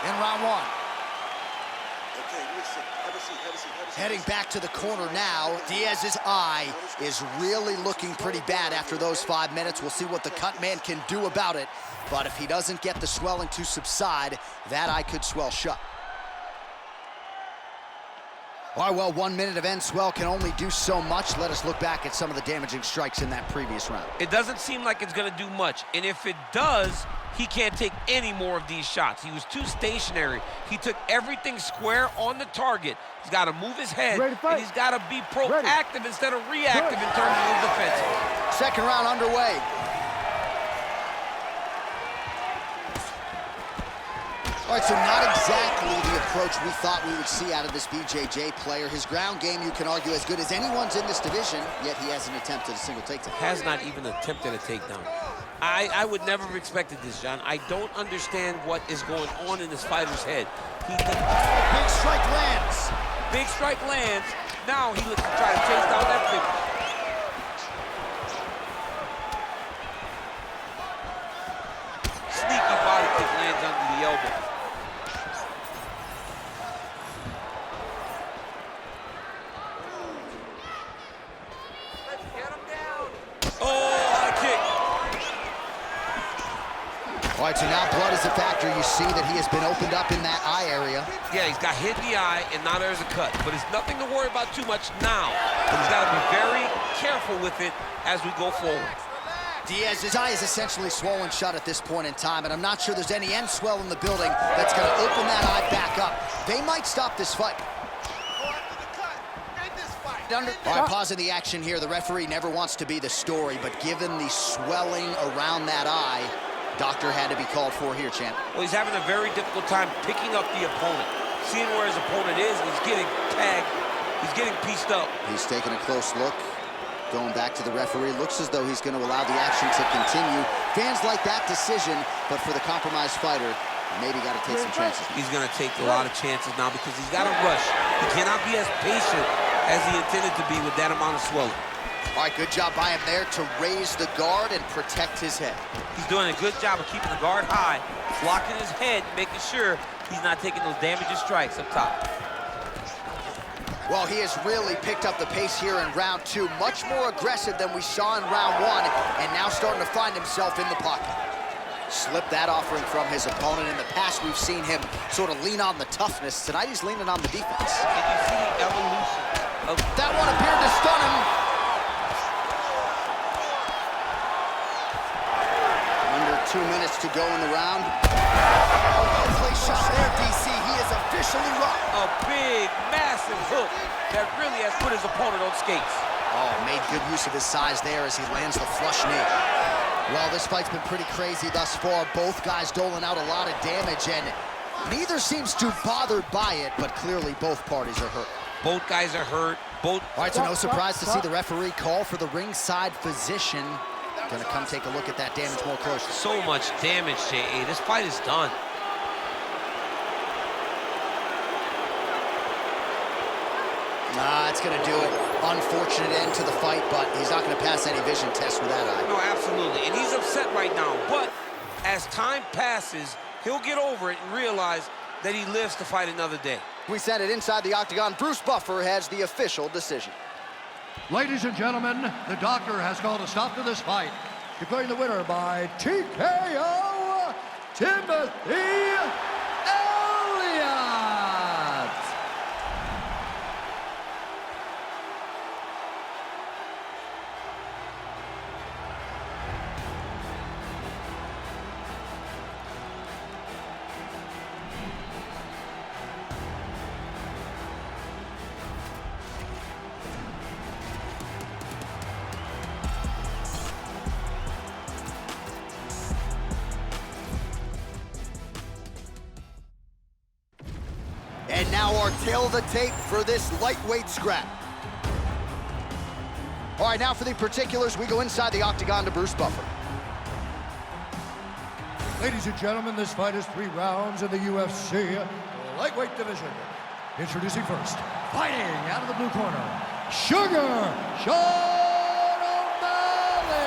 in round one. Okay, listen, have a seat. Heading back to the corner now. Diaz's eye is really looking pretty bad after those 5 minutes. We'll see what the cut man can do about it. But if he doesn't get the swelling to subside, that eye could swell shut. All right, well, 1 minute of end swell can only do so much. Let us look back at some of the damaging strikes in that previous round. It doesn't seem like it's going to do much. And if it does, he can't take any more of these shots. He was too stationary. He took everything square on the target. He's got to move his head, and he's got to be proactive instead of reactive in terms of his defense. Second round underway. All right, so not exactly the approach we thought we would see out of this BJJ player. His ground game, you can argue, as good as anyone's in this division, yet he hasn't attempted a single takedown. Has not even attempted a takedown. I would never have expected this, John. I don't understand what is going on in this fighter's head. Big strike lands. Big strike lands. Now he looks to try to chase down that finish. Sneaky body kick lands under the elbow. Let's get him down. Oh, high kick. All right, so now blood is a factor. You see that he has been opened up in that eye area. Yeah, he's got hit in the eye, and now there's a cut. But it's nothing to worry about too much now. But he's got to be very careful with it as we go forward. Diaz's eye is essentially swollen shut at this point in time, and I'm not sure there's any end swell in the building that's going to open that eye back up. They might stop this fight. All right, pausing the action here. The referee never wants to be the story, but given the swelling around that eye, doctor had to be called for here, champ. Well, he's having a very difficult time picking up the opponent. Seeing where his opponent is, and he's getting tagged. He's getting pieced up. He's taking a close look. Going back to the referee, looks as though he's going to allow the action to continue. Fans like that decision, but for the compromised fighter, maybe got to take some chances. He's going to take a lot of chances now because he's got to rush. He cannot be as patient as he intended to be with that amount of swelling. All right, good job by him there to raise the guard and protect his head. He's doing a good job of keeping the guard high, blocking his head, making sure he's not taking those damaging strikes up top. Well, he has really picked up the pace here in round two, much more aggressive than we saw in round one, and now starting to find himself in the pocket. Slipped that offering from his opponent. In the past, we've seen him sort of lean on the toughness. Tonight, he's leaning on the defense. And you see the evolution of... That one appeared to stun him. Under 2 minutes to go in the round. Well-placed shot there, DC. He is officially rocked. A big, massive hook that really has put his opponent on skates. Oh, made good use of his size there as he lands the flush knee. Well, this fight's been pretty crazy thus far. Both guys doling out a lot of damage, and neither seems too bothered by it, but clearly both parties are hurt. Both guys are hurt. All right, so no surprise to see the referee call for the ringside physician. Gonna come take a look at that damage more closely. So much damage, J.A. This fight is done. Nah, it's gonna do it. Unfortunate end to the fight, but he's not gonna pass any vision test with that eye. No, absolutely, and he's upset right now, but as time passes, he'll get over it and realize that he lives to fight another day. We send it inside the octagon. Bruce Buffer has the official decision. Ladies and gentlemen, the doctor has called a stop to this fight. Declaring the winner by TKO, Timothy Elliott. And now our tail of the tape for this lightweight scrap. All right, now for the particulars, we go inside the octagon to Bruce Buffer. Ladies and gentlemen, this fight is 3 rounds in the UFC lightweight division. Introducing first, fighting out of the blue corner, Sugar Sean O'Malley.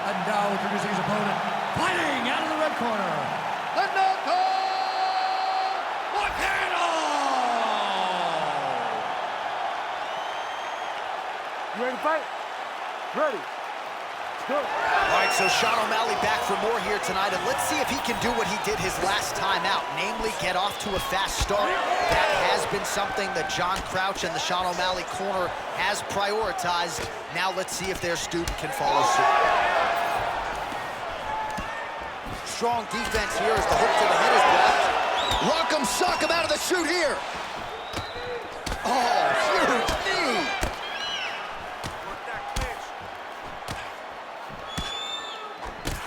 And now introducing his opponent, fighting out of the red corner, Renato. You ready to fight? Ready. Good. All right, so Sean O'Malley back for more here tonight, and let's see if he can do what he did his last time out, namely get off to a fast start. That has been something that John Crouch and the Sean O'Malley corner has prioritized. Now let's see if their student can follow suit. Strong defense here as the hook to the head is blocked. Rock him, sock him out of the chute here. Oh, huge knee.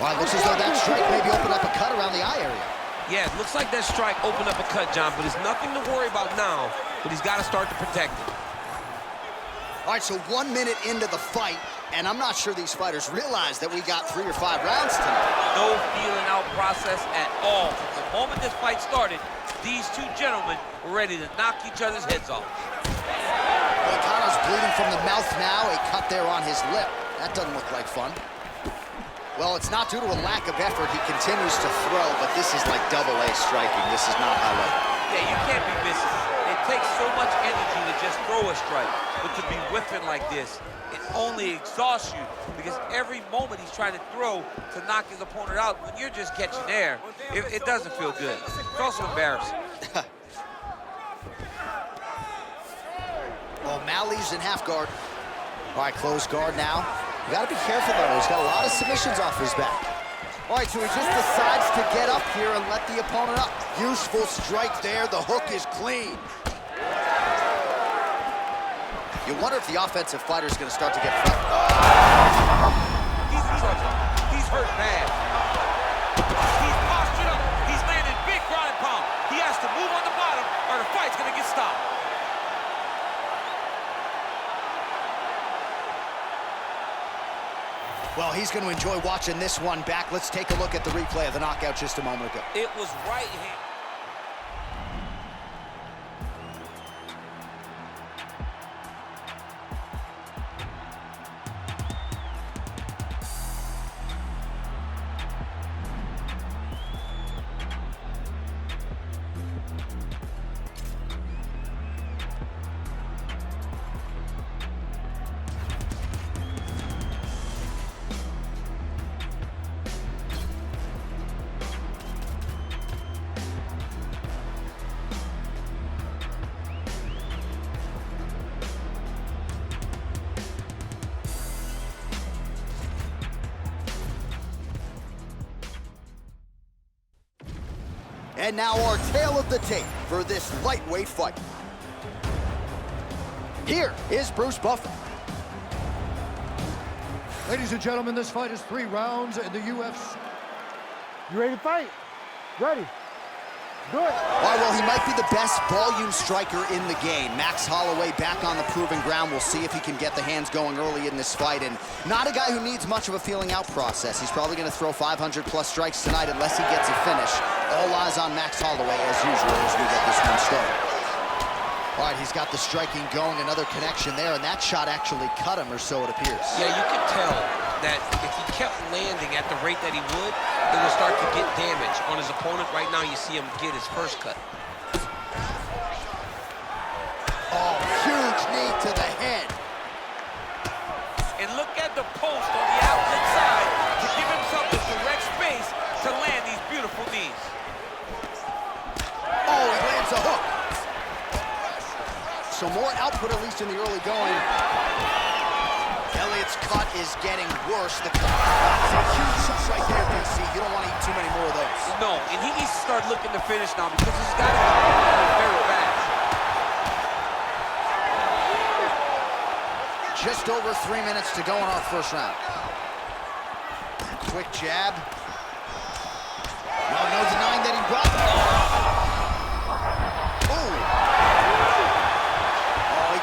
All right, looks as though that strike maybe opened up a cut around the eye area. Yeah, it looks like that strike opened up a cut, John, but it's nothing to worry about now, but he's got to start to protect it. All right, so 1 minute into the fight, and I'm not sure these fighters realize that we got 3 or 5 rounds tonight. No feeling out process at all. From the moment this fight started, these two gentlemen were ready to knock each other's heads off. Moicano's bleeding from the mouth now, a cut there on his lip. That doesn't look like fun. Well, it's not due to a lack of effort. He continues to throw, but this is like double-A striking. This is not high level. Yeah, you can't be missing. It takes so much energy to just throw a strike, but to be whiffing like this, it only exhausts you because every moment he's trying to throw to knock his opponent out, when you're just catching air, it doesn't feel good. It's also embarrassing. O'Malley's in half guard. All right, close guard now. You gotta be careful though, he's got a lot of submissions off his back. All right, so he just decides to get up here and let the opponent up. Useful strike there, the hook is clean. You wonder if the offensive fighter's gonna start to get front. He's in trouble. He's hurt bad. He's postured up. He's landing big ground and pound. He has to move on the bottom or the fight's gonna get stopped. Well, he's going to enjoy watching this one back. Let's take a look at the replay of the knockout just a moment ago. It was right hand. And now our tail of the tape for this lightweight fight. Here is Bruce Buffer. Ladies and gentlemen, this fight is 3 rounds in the UFC. You ready to fight? Ready. Good. All right, well, he might be the best volume striker in the game. Max Holloway back on the proving ground. We'll see if he can get the hands going early in this fight. And not a guy who needs much of a feeling out process. He's probably going to throw 500-plus strikes tonight unless he gets a finish. All eyes on Max Holloway, as usual, as we get this one started. All right, he's got the striking going, another connection there, and that shot actually cut him, or so it appears. Yeah, you can tell that if he kept landing at the rate that he would, it would start to get damage on his opponent. Right now, you see him get his first cut. Oh, huge knee to the head. And look at the post on the outlet side to give himself the direct space to land these beautiful knees. Oh, he lands a hook. So more output, at least in the early going. Elliott's cut is getting worse. That's a huge shot right there, DC. You don't want to eat too many more of those. No, and he needs to start looking to finish now because he's got to be very fast. Just over 3 minutes to go in our first round. Quick jab. Well, no denying that he brought it.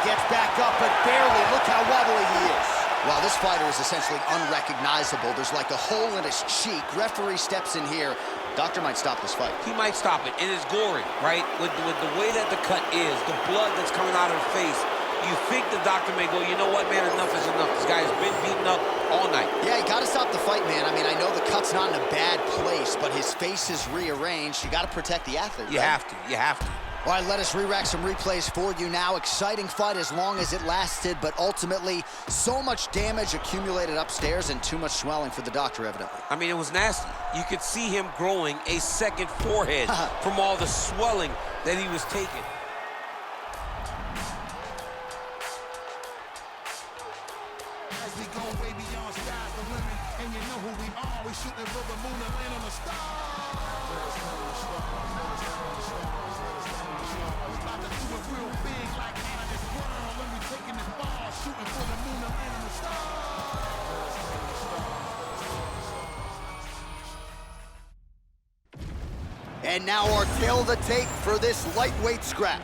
Gets back up, but barely. Look how wobbly he is. Well, this fighter is essentially unrecognizable. There's like a hole in his cheek. Referee steps in here. Doctor might stop this fight. He might stop it. It is gory, right? With the way that the cut is, the blood that's coming out of the face, you think the doctor may go, you know what, man, enough is enough. This guy has been beaten up all night. Yeah, you got to stop the fight, man. I mean, I know the cut's not in a bad place, but his face is rearranged. You got to protect the athlete, You right? have to. You have to. All right, let us re-rack some replays for you now. Exciting fight as long as it lasted, but ultimately so much damage accumulated upstairs and too much swelling for the doctor, evidently. I mean, it was nasty. You could see him growing a second forehead from all the swelling that he was taking. As we go way beyond sky's the limit, and you know who we are. We shooting for the moon and land on the stars. And now our tail of the tape for this lightweight scrap.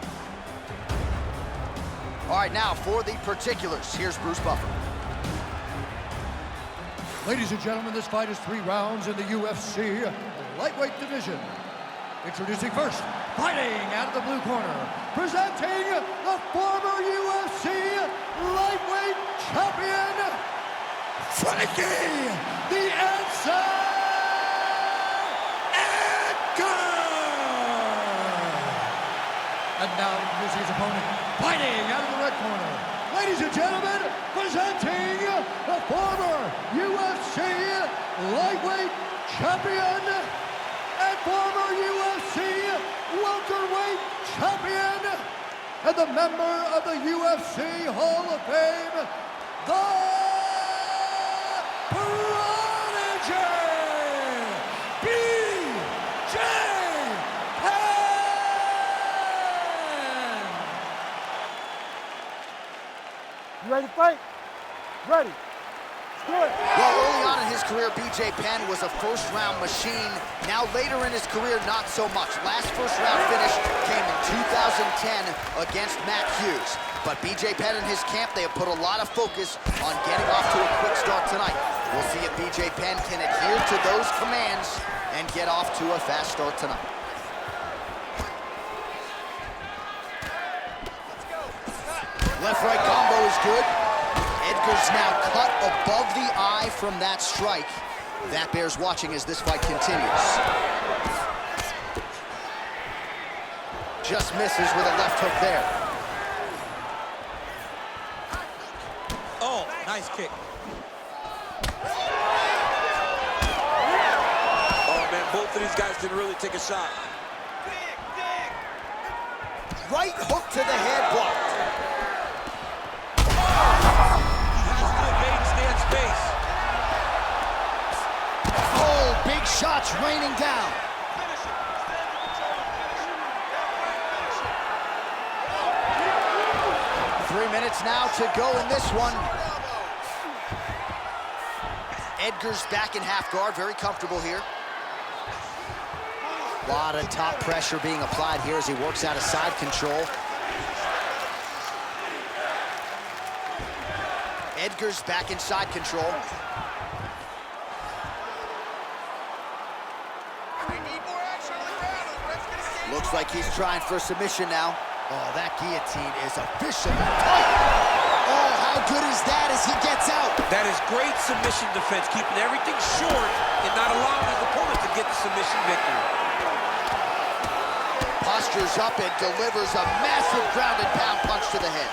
All right, now for the particulars, here's Bruce Buffer. Ladies and gentlemen, this fight is 3 rounds in the UFC lightweight division. Introducing first, fighting out of the blue corner, presenting the former UFC lightweight champion, Frankie, the answer, Edgar! And now introducing his opponent, fighting out of the red corner, ladies and gentlemen, presenting the former UFC lightweight champion and former UFC welterweight champion and the member of the UFC Hall of Fame, the Prodigy, BJ Penn! You ready to fight? Ready. Good. Well, early on in his career, BJ Penn was a first-round machine. Now, later in his career, not so much. Last first-round finish came in 2010 against Matt Hughes. But BJ Penn and his camp, they have put a lot of focus on getting off to a quick start tonight. We'll see if BJ Penn can adhere to those commands and get off to a fast start tonight. Left-right combo is good. Edgar's now cut above the eye from that strike. That bears watching as this fight continues. Just misses with a left hook there. Oh, nice kick. Oh, man, both of these guys can really take a shot. Right hook to the head blocked. Oh, big shots raining down. Three minutes now to go in this one. Edgar's back in half guard, very comfortable here. A lot of top pressure being applied here as he works out of side control. Edgar's back in side control. Looks like he's trying for submission now. Oh, that guillotine is officially tight. Oh, how good is that as he gets out? That is great submission defense, keeping everything short and not allowing his opponent to get the submission victory. Postures up and delivers a massive ground and pound punch to the head.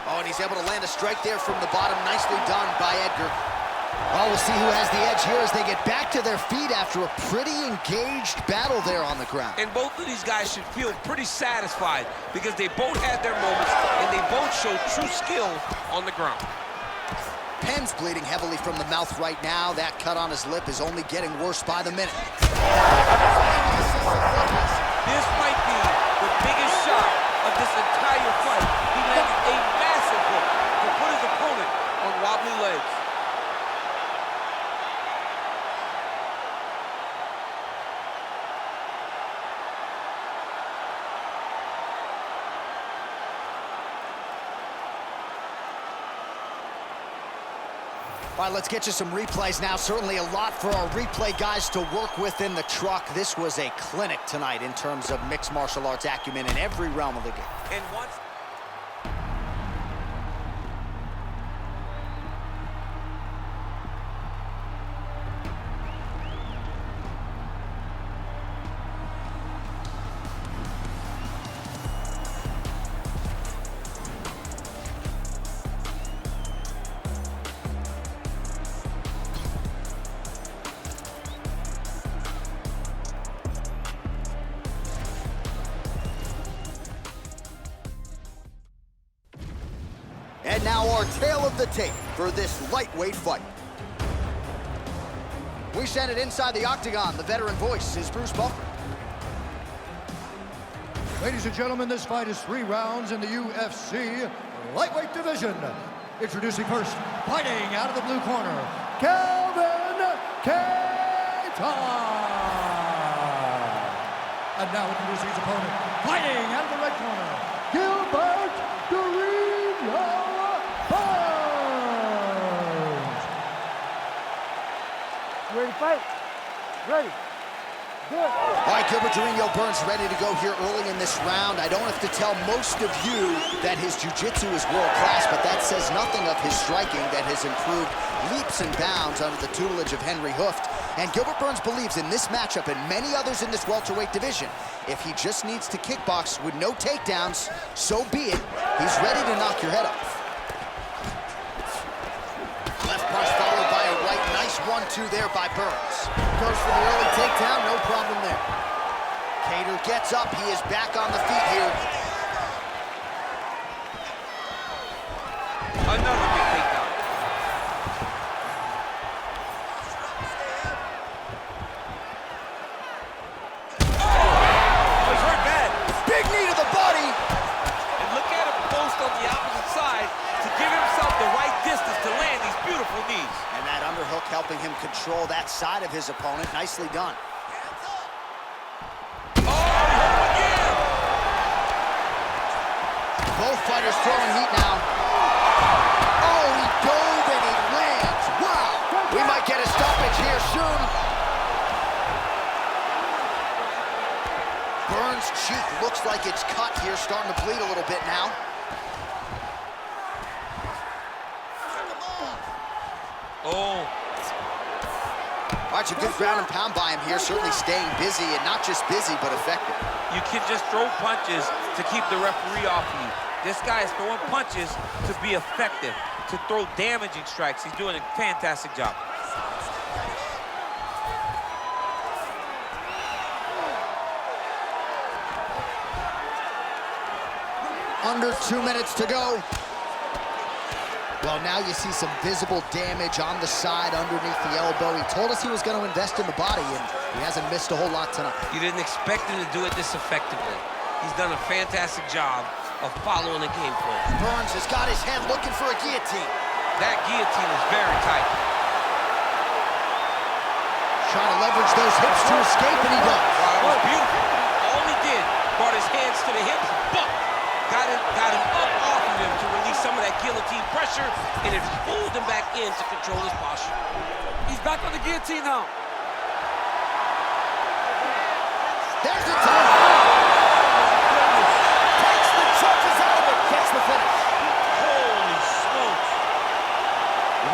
Oh, and he's able to land a strike there from the bottom. Nicely done by Edgar. Oh, we'll see who has the edge here as they get back to their feet after a pretty engaged battle there on the ground. And both of these guys should feel pretty satisfied because they both had their moments and they both showed true skill on the ground. Penn's bleeding heavily from the mouth right now. That cut on his lip is only getting worse by the minute. This might be the biggest shot of this entire fight. He landed a massive hook to put his opponent on wobbly legs. All right, let's get you some replays now. Certainly a lot for our replay guys to work with in the truck. This was a clinic tonight in terms of mixed martial arts acumen in every realm of the game. And once... And now our tale of the tape for this lightweight fight. We send it inside the octagon. The veteran voice is Bruce Buffer. Ladies and gentlemen, this fight is 3 rounds in the UFC lightweight division. Introducing first, fighting out of the blue corner, Kattar. And now introducing his opponent, fighting out of the red corner, Gilbert. Ready to fight? Ready. Good. All right, Gilbert Burns ready to go here early in this round. I don't have to tell most of you that his jiu-jitsu is world-class, but that says nothing of his striking that has improved leaps and bounds under the tutelage of Henry Hooft. And Gilbert Burns believes in this matchup and many others in this welterweight division. If he just needs to kickbox with no takedowns, so be it. He's ready to knock your head off. Left punch followed by a right. Nice 1-2 there by Burns. Goes for the early takedown, no problem there. Kattar gets up, he is back on the feet here. Another big takedown. Oh, he's hurt bad. Big knee to the body. And look at him post on the opposite side to give himself the right distance to land these beautiful knees. And that underhook helping him control that side of his opponent. Nicely done. Oh, he hit him again. Both fighters throwing heat now. Oh, he dove and he lands. Wow. We might get a stoppage here soon. Burns' cheek looks like it's cut here, starting to bleed a little bit now. Oh. All right, a good ground and pound by him here, certainly staying busy, and not just busy, but effective. You can just throw punches to keep the referee off of you. This guy is throwing punches to be effective, to throw damaging strikes. He's doing a fantastic job. Under 2 minutes to go. Well, now you see some visible damage on the side underneath the elbow. He told us he was going to invest in the body, and he hasn't missed a whole lot tonight. You didn't expect him to do it this effectively. He's done a fantastic job of following the game plan. Burns has got his head looking for a guillotine. That guillotine is very tight. Trying to leverage those hips to escape, and he does. Wow, that was beautiful. All he did, brought his hands to the hips, but got him up off of him to release some of that guillotine pressure, and it pulled him back in to control his posture. He's back on the guillotine now. There's the time. Takes the choke out of it. Gets the finish. Holy smokes.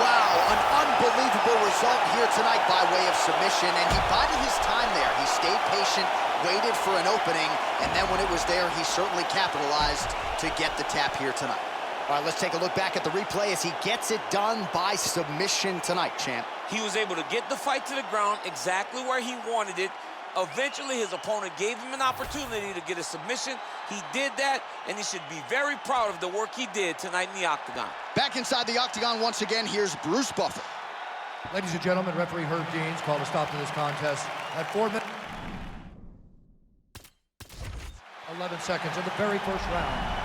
Wow, an unbelievable result here tonight by way of submission, and he bided his time there. He stayed patient, waited for an opening, and then when it was there, he certainly capitalized to get the tap here tonight. All right, let's take a look back at the replay as he gets it done by submission tonight, champ. He was able to get the fight to the ground exactly where he wanted it. Eventually, his opponent gave him an opportunity to get a submission. He did that, and he should be very proud of the work he did tonight in the octagon. Back inside the octagon once again, here's Bruce Buffer. Ladies and gentlemen, referee Herb Deans called a stop to this contest at 4 minutes 11 seconds of the very first round.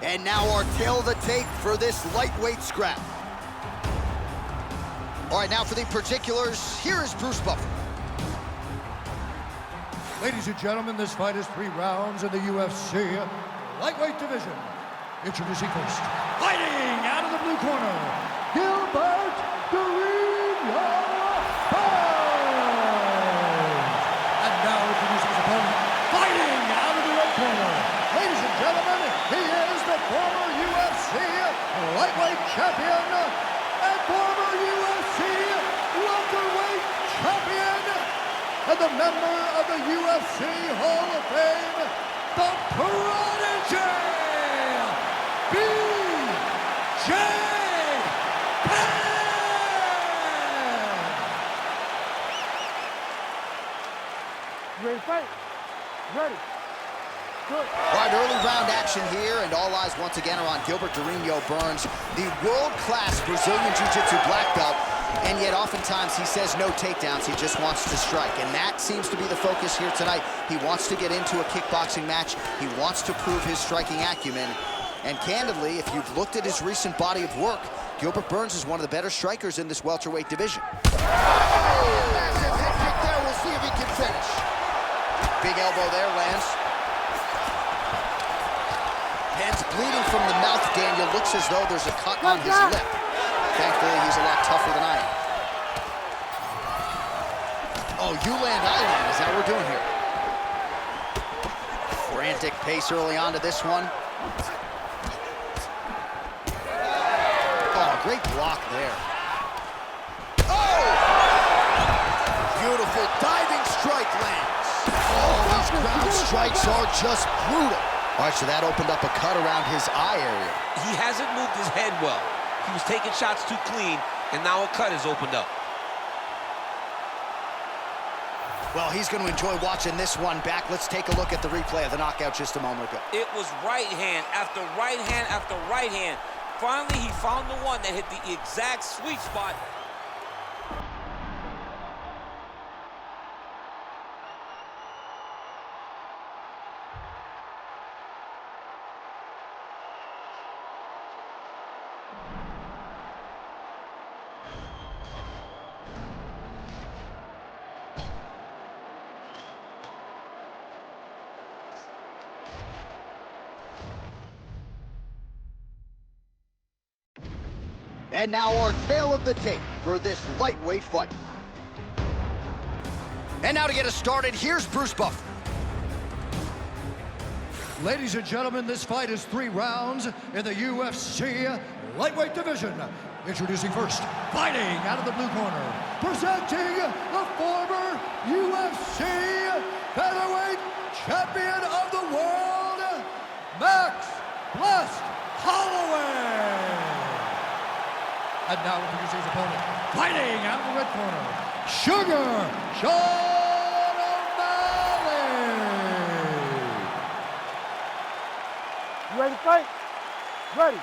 And now our tail of the tape for this lightweight scrap. All right, now for the particulars, here is Bruce Buffer. Ladies and gentlemen, this fight is 3 rounds in the UFC lightweight division. Introducing first, fighting out of the blue corner, Gilbert and now introducing his opponent, fighting out of the red corner. Ladies and gentlemen, he is the former UFC lightweight champion and former UFC welterweight champion and the member of the UFC Hall of Fame, the Prodigy, B.J. Penn! You ready to fight? Ready. Good. All right, early round action here, and all eyes once again are on Gilbert Burns, the world-class Brazilian Jiu-Jitsu black belt, and yet oftentimes he says no takedowns, he just wants to strike, and that seems to be the focus here tonight. He wants to get into a kickboxing match, he wants to prove his striking acumen, and candidly, if you've looked at his recent body of work, Gilbert Burns is one of the better strikers in this welterweight division. Massive hit kick there. We'll see if he can finish. Big elbow there, lands. Penn's bleeding from the mouth, Daniel. Looks as though there's a cut on his lip. Thankfully, he's a lot tougher than I am. Oh, you land, I land. Is that what we're doing here? Frantic pace early on to this one. Oh, great block there. Oh! Beautiful diving strike lands. Oh, these ground strikes are just brutal. All right, so that opened up a cut around his eye area. He hasn't moved his head well. He was taking shots too clean, and now a cut has opened up. Well, he's going to enjoy watching this one back. Let's take a look at the replay of the knockout just a moment ago. It was right hand after right hand after right hand. Finally, he found the one that hit the exact sweet spot. And now our tail of the tape for this lightweight fight. And now to get us started, here's Bruce Buffer. Ladies and gentlemen, this fight is 3 rounds in the UFC lightweight division. Introducing first, fighting out of the blue corner, presenting the former UFC featherweight champion of the world, Max Blessed Holloway. And now introducing his opponent, fighting out of the red corner, Sean O'Malley. You ready to fight? Ready.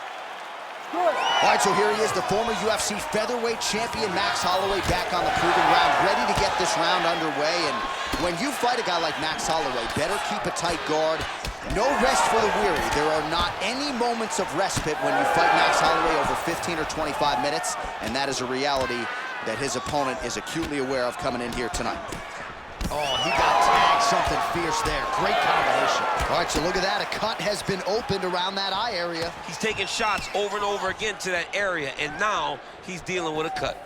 Good. All right, so here he is, the former UFC featherweight champion, Max Holloway, back on the proving ground, ready to get this round underway. And when you fight a guy like Max Holloway, better keep a tight guard. No rest for the weary. There are not any moments of respite when you fight Max Holloway over 15 or 25 minutes, and that is a reality that his opponent is acutely aware of coming in here tonight. Oh, he got tagged something fierce there. Great combination. All right, so look at that. A cut has been opened around that eye area. He's taking shots over and over again to that area, and now he's dealing with a cut.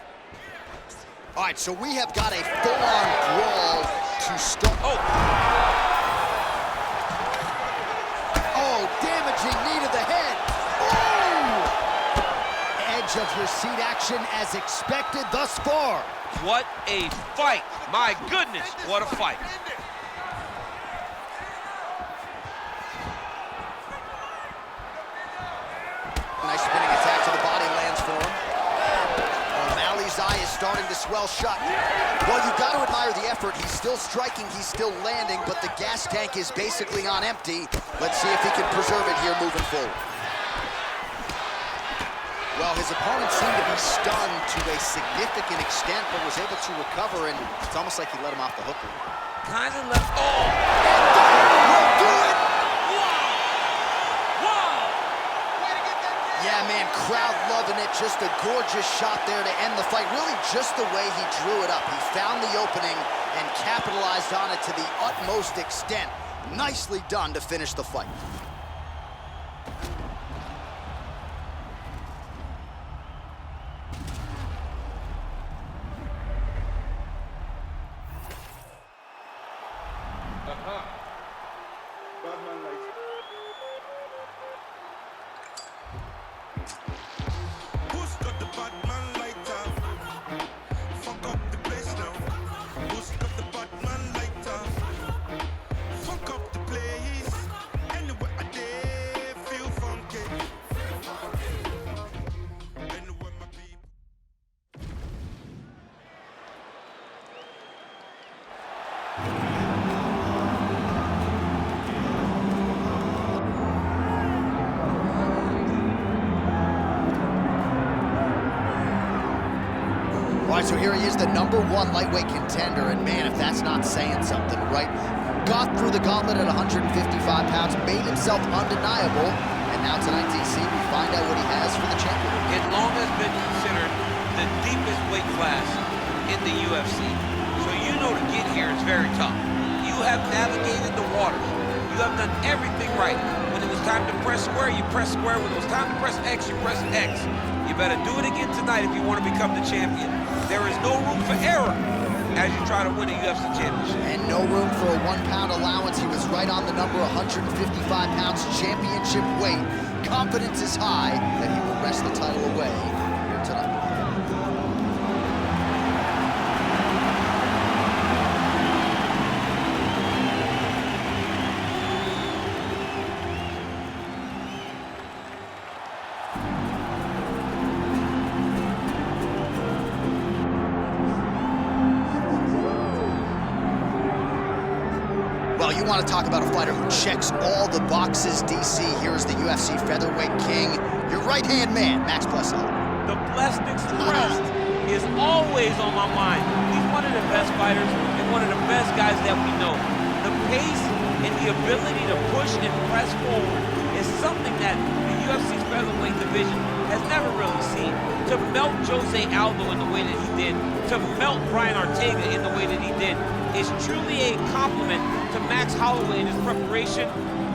All right, so we have got a full-on brawl to start. Oh, damaging knee to the head. Oh! Edge of your seat action as expected thus far. What a fight. My goodness, what a fight. Nice spinning attack to the body lands for him. O'Malley's eye is starting to swell shut. Well, you got to admire the effort. He's still striking, he's still landing, but the gas tank is basically on empty. Let's see if he can preserve it here moving forward. Well, his opponent seemed to be stunned to a significant extent, but was able to recover, and it's almost like he let him off the hook. Kind of left. Oh! Will do it! Wow! Yeah, man, crowd loving it. Just a gorgeous shot there to end the fight. Really just the way he drew it up. He found the opening and capitalized on it to the utmost extent. Nicely done to finish the fight. All right, so here he is, the #1 lightweight contender, and man, if that's not saying something, right? Got through the gauntlet at 155 pounds, made himself undeniable, and now tonight, DC, we find out what he has for the champion. It long has been considered the deepest weight class in the UFC, so you know to get here is very tough. You have navigated the waters. You have done everything right. When it was time to press square, you press square. When it was time to press X, you press X. You better do it again tonight if you want to become the champion. There is no room for error as you try to win a UFC championship. And no room for a 1 pound allowance. He was right on the number, 155 pounds, championship weight. Confidence is high that he will wrest the title away here tonight. Well, you want to talk about a fighter who checks all the boxes, DC. Here's the UFC featherweight king, your right-hand man, Max Holloway. The Blessed Express is always on my mind. He's one of the best fighters and one of the best guys that we know. The pace and the ability to push and press forward is something that the UFC's featherweight division has never really seen. To melt Jose Aldo in the way that he did, to melt Brian Ortega in the way that he did, is truly a compliment to Max Holloway in his preparation,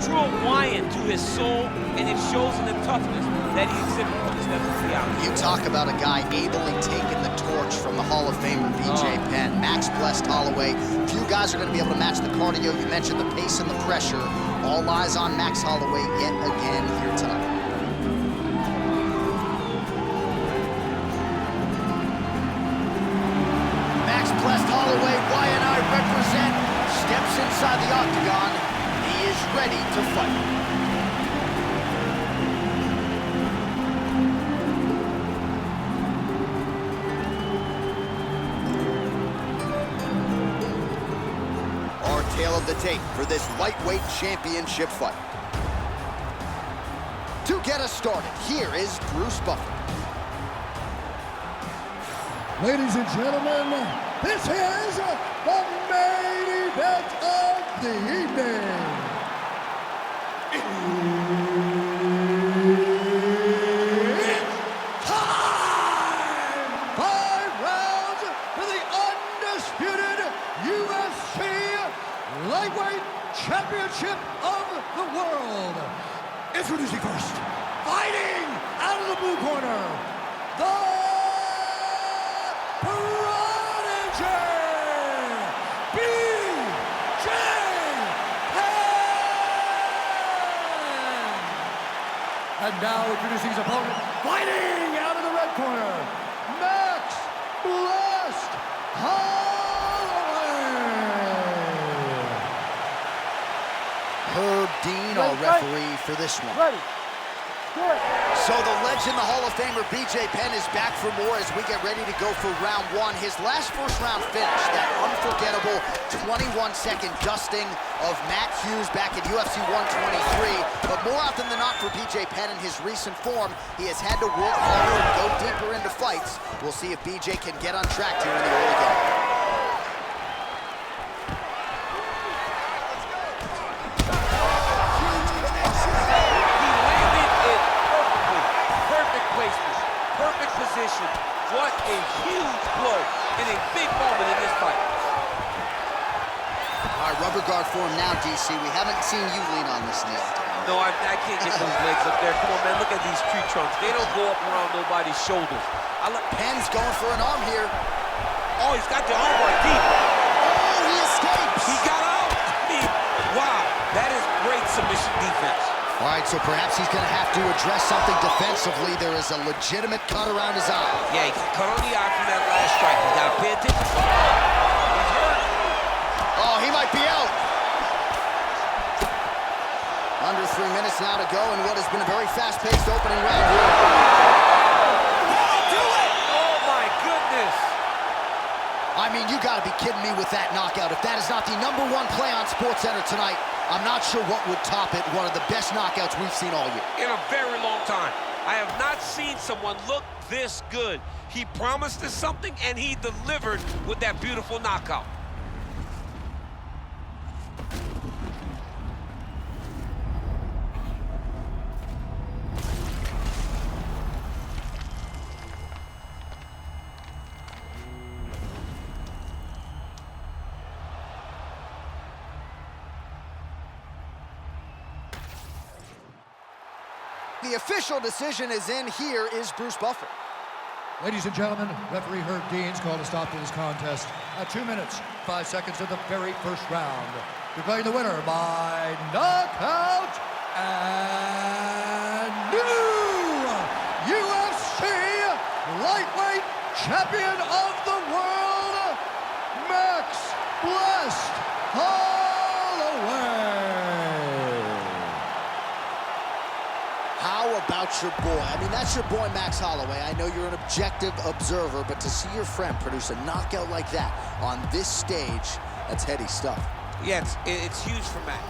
drew a lion to his soul, and it shows in the toughness that he exhibited when he steps into the octagon. You talk about a guy ably taking the torch from the Hall of Famer BJ Penn. Max blessed Holloway. Few guys are going to be able to match the cardio. You mentioned the pace and the pressure. All eyes on Max Holloway yet again here tonight. Max blessed Holloway, Y&I represent, steps inside the octagon. He is ready to fight. the tape for this lightweight championship fight. To get us started, here is Bruce Buffer. Ladies and gentlemen, this is the main event of the evening. It's time! 5 rounds for the undisputed UFC Lightweight Championship of the World. Introducing first, fighting out of the blue corner, the Prodigy, BJ Penn! And now introducing his opponent, fighting out of the red corner, Max Blessed Holloway! Herb Dean, our referee for this one. Ready. So the legend, the Hall of Famer BJ Penn is back for more as we get ready to go for round one. His last first-round finish, that unforgettable 21-second dusting of Matt Hughes back at UFC 123. But more often than not for BJ Penn in his recent form, he has had to work harder and go deeper into fights. We'll see if BJ can get on track here in the early game. What a huge blow in a big moment in this fight. All right, rubber guard for him now, DC. We haven't seen you lean on this knee. No, I can't get those legs up there. Come on, man, look at these tree trunks. They don't go up around nobody's shoulders. Penn's going for an arm here. Oh, he's got the arm right deep. Oh, he escapes. He got out. Wow, that is great submission defense. All right, so perhaps he's going to have to address something defensively. There is a legitimate cut around his eye. Yeah, he cut on the eye from that last strike. He's got to pay attention. He's hurt. Oh, he might be out. Under 3 minutes now to go in what has been a very fast-paced opening round here. Do it! Oh, my goodness. I mean, you got to be kidding me with that knockout. If that is not the #1 play on SportsCenter tonight, I'm not sure what would top it. One of the best knockouts we've seen all year. In a very long time. I have not seen someone look this good. He promised us something, and he delivered with that beautiful knockout. The official decision is in. Here is Bruce Buffer. Ladies and gentlemen, referee Herb Dean's called a stop to this contest at 2 minutes, 5 seconds of the very first round. Declaring the winner by knockout and new UFC lightweight champion of the world, Max Blessed Holloway. How about your boy? I mean, that's your boy, Max Holloway. I know you're an objective observer, but to see your friend produce a knockout like that on this stage, that's heady stuff. Yeah, it's huge for Matt.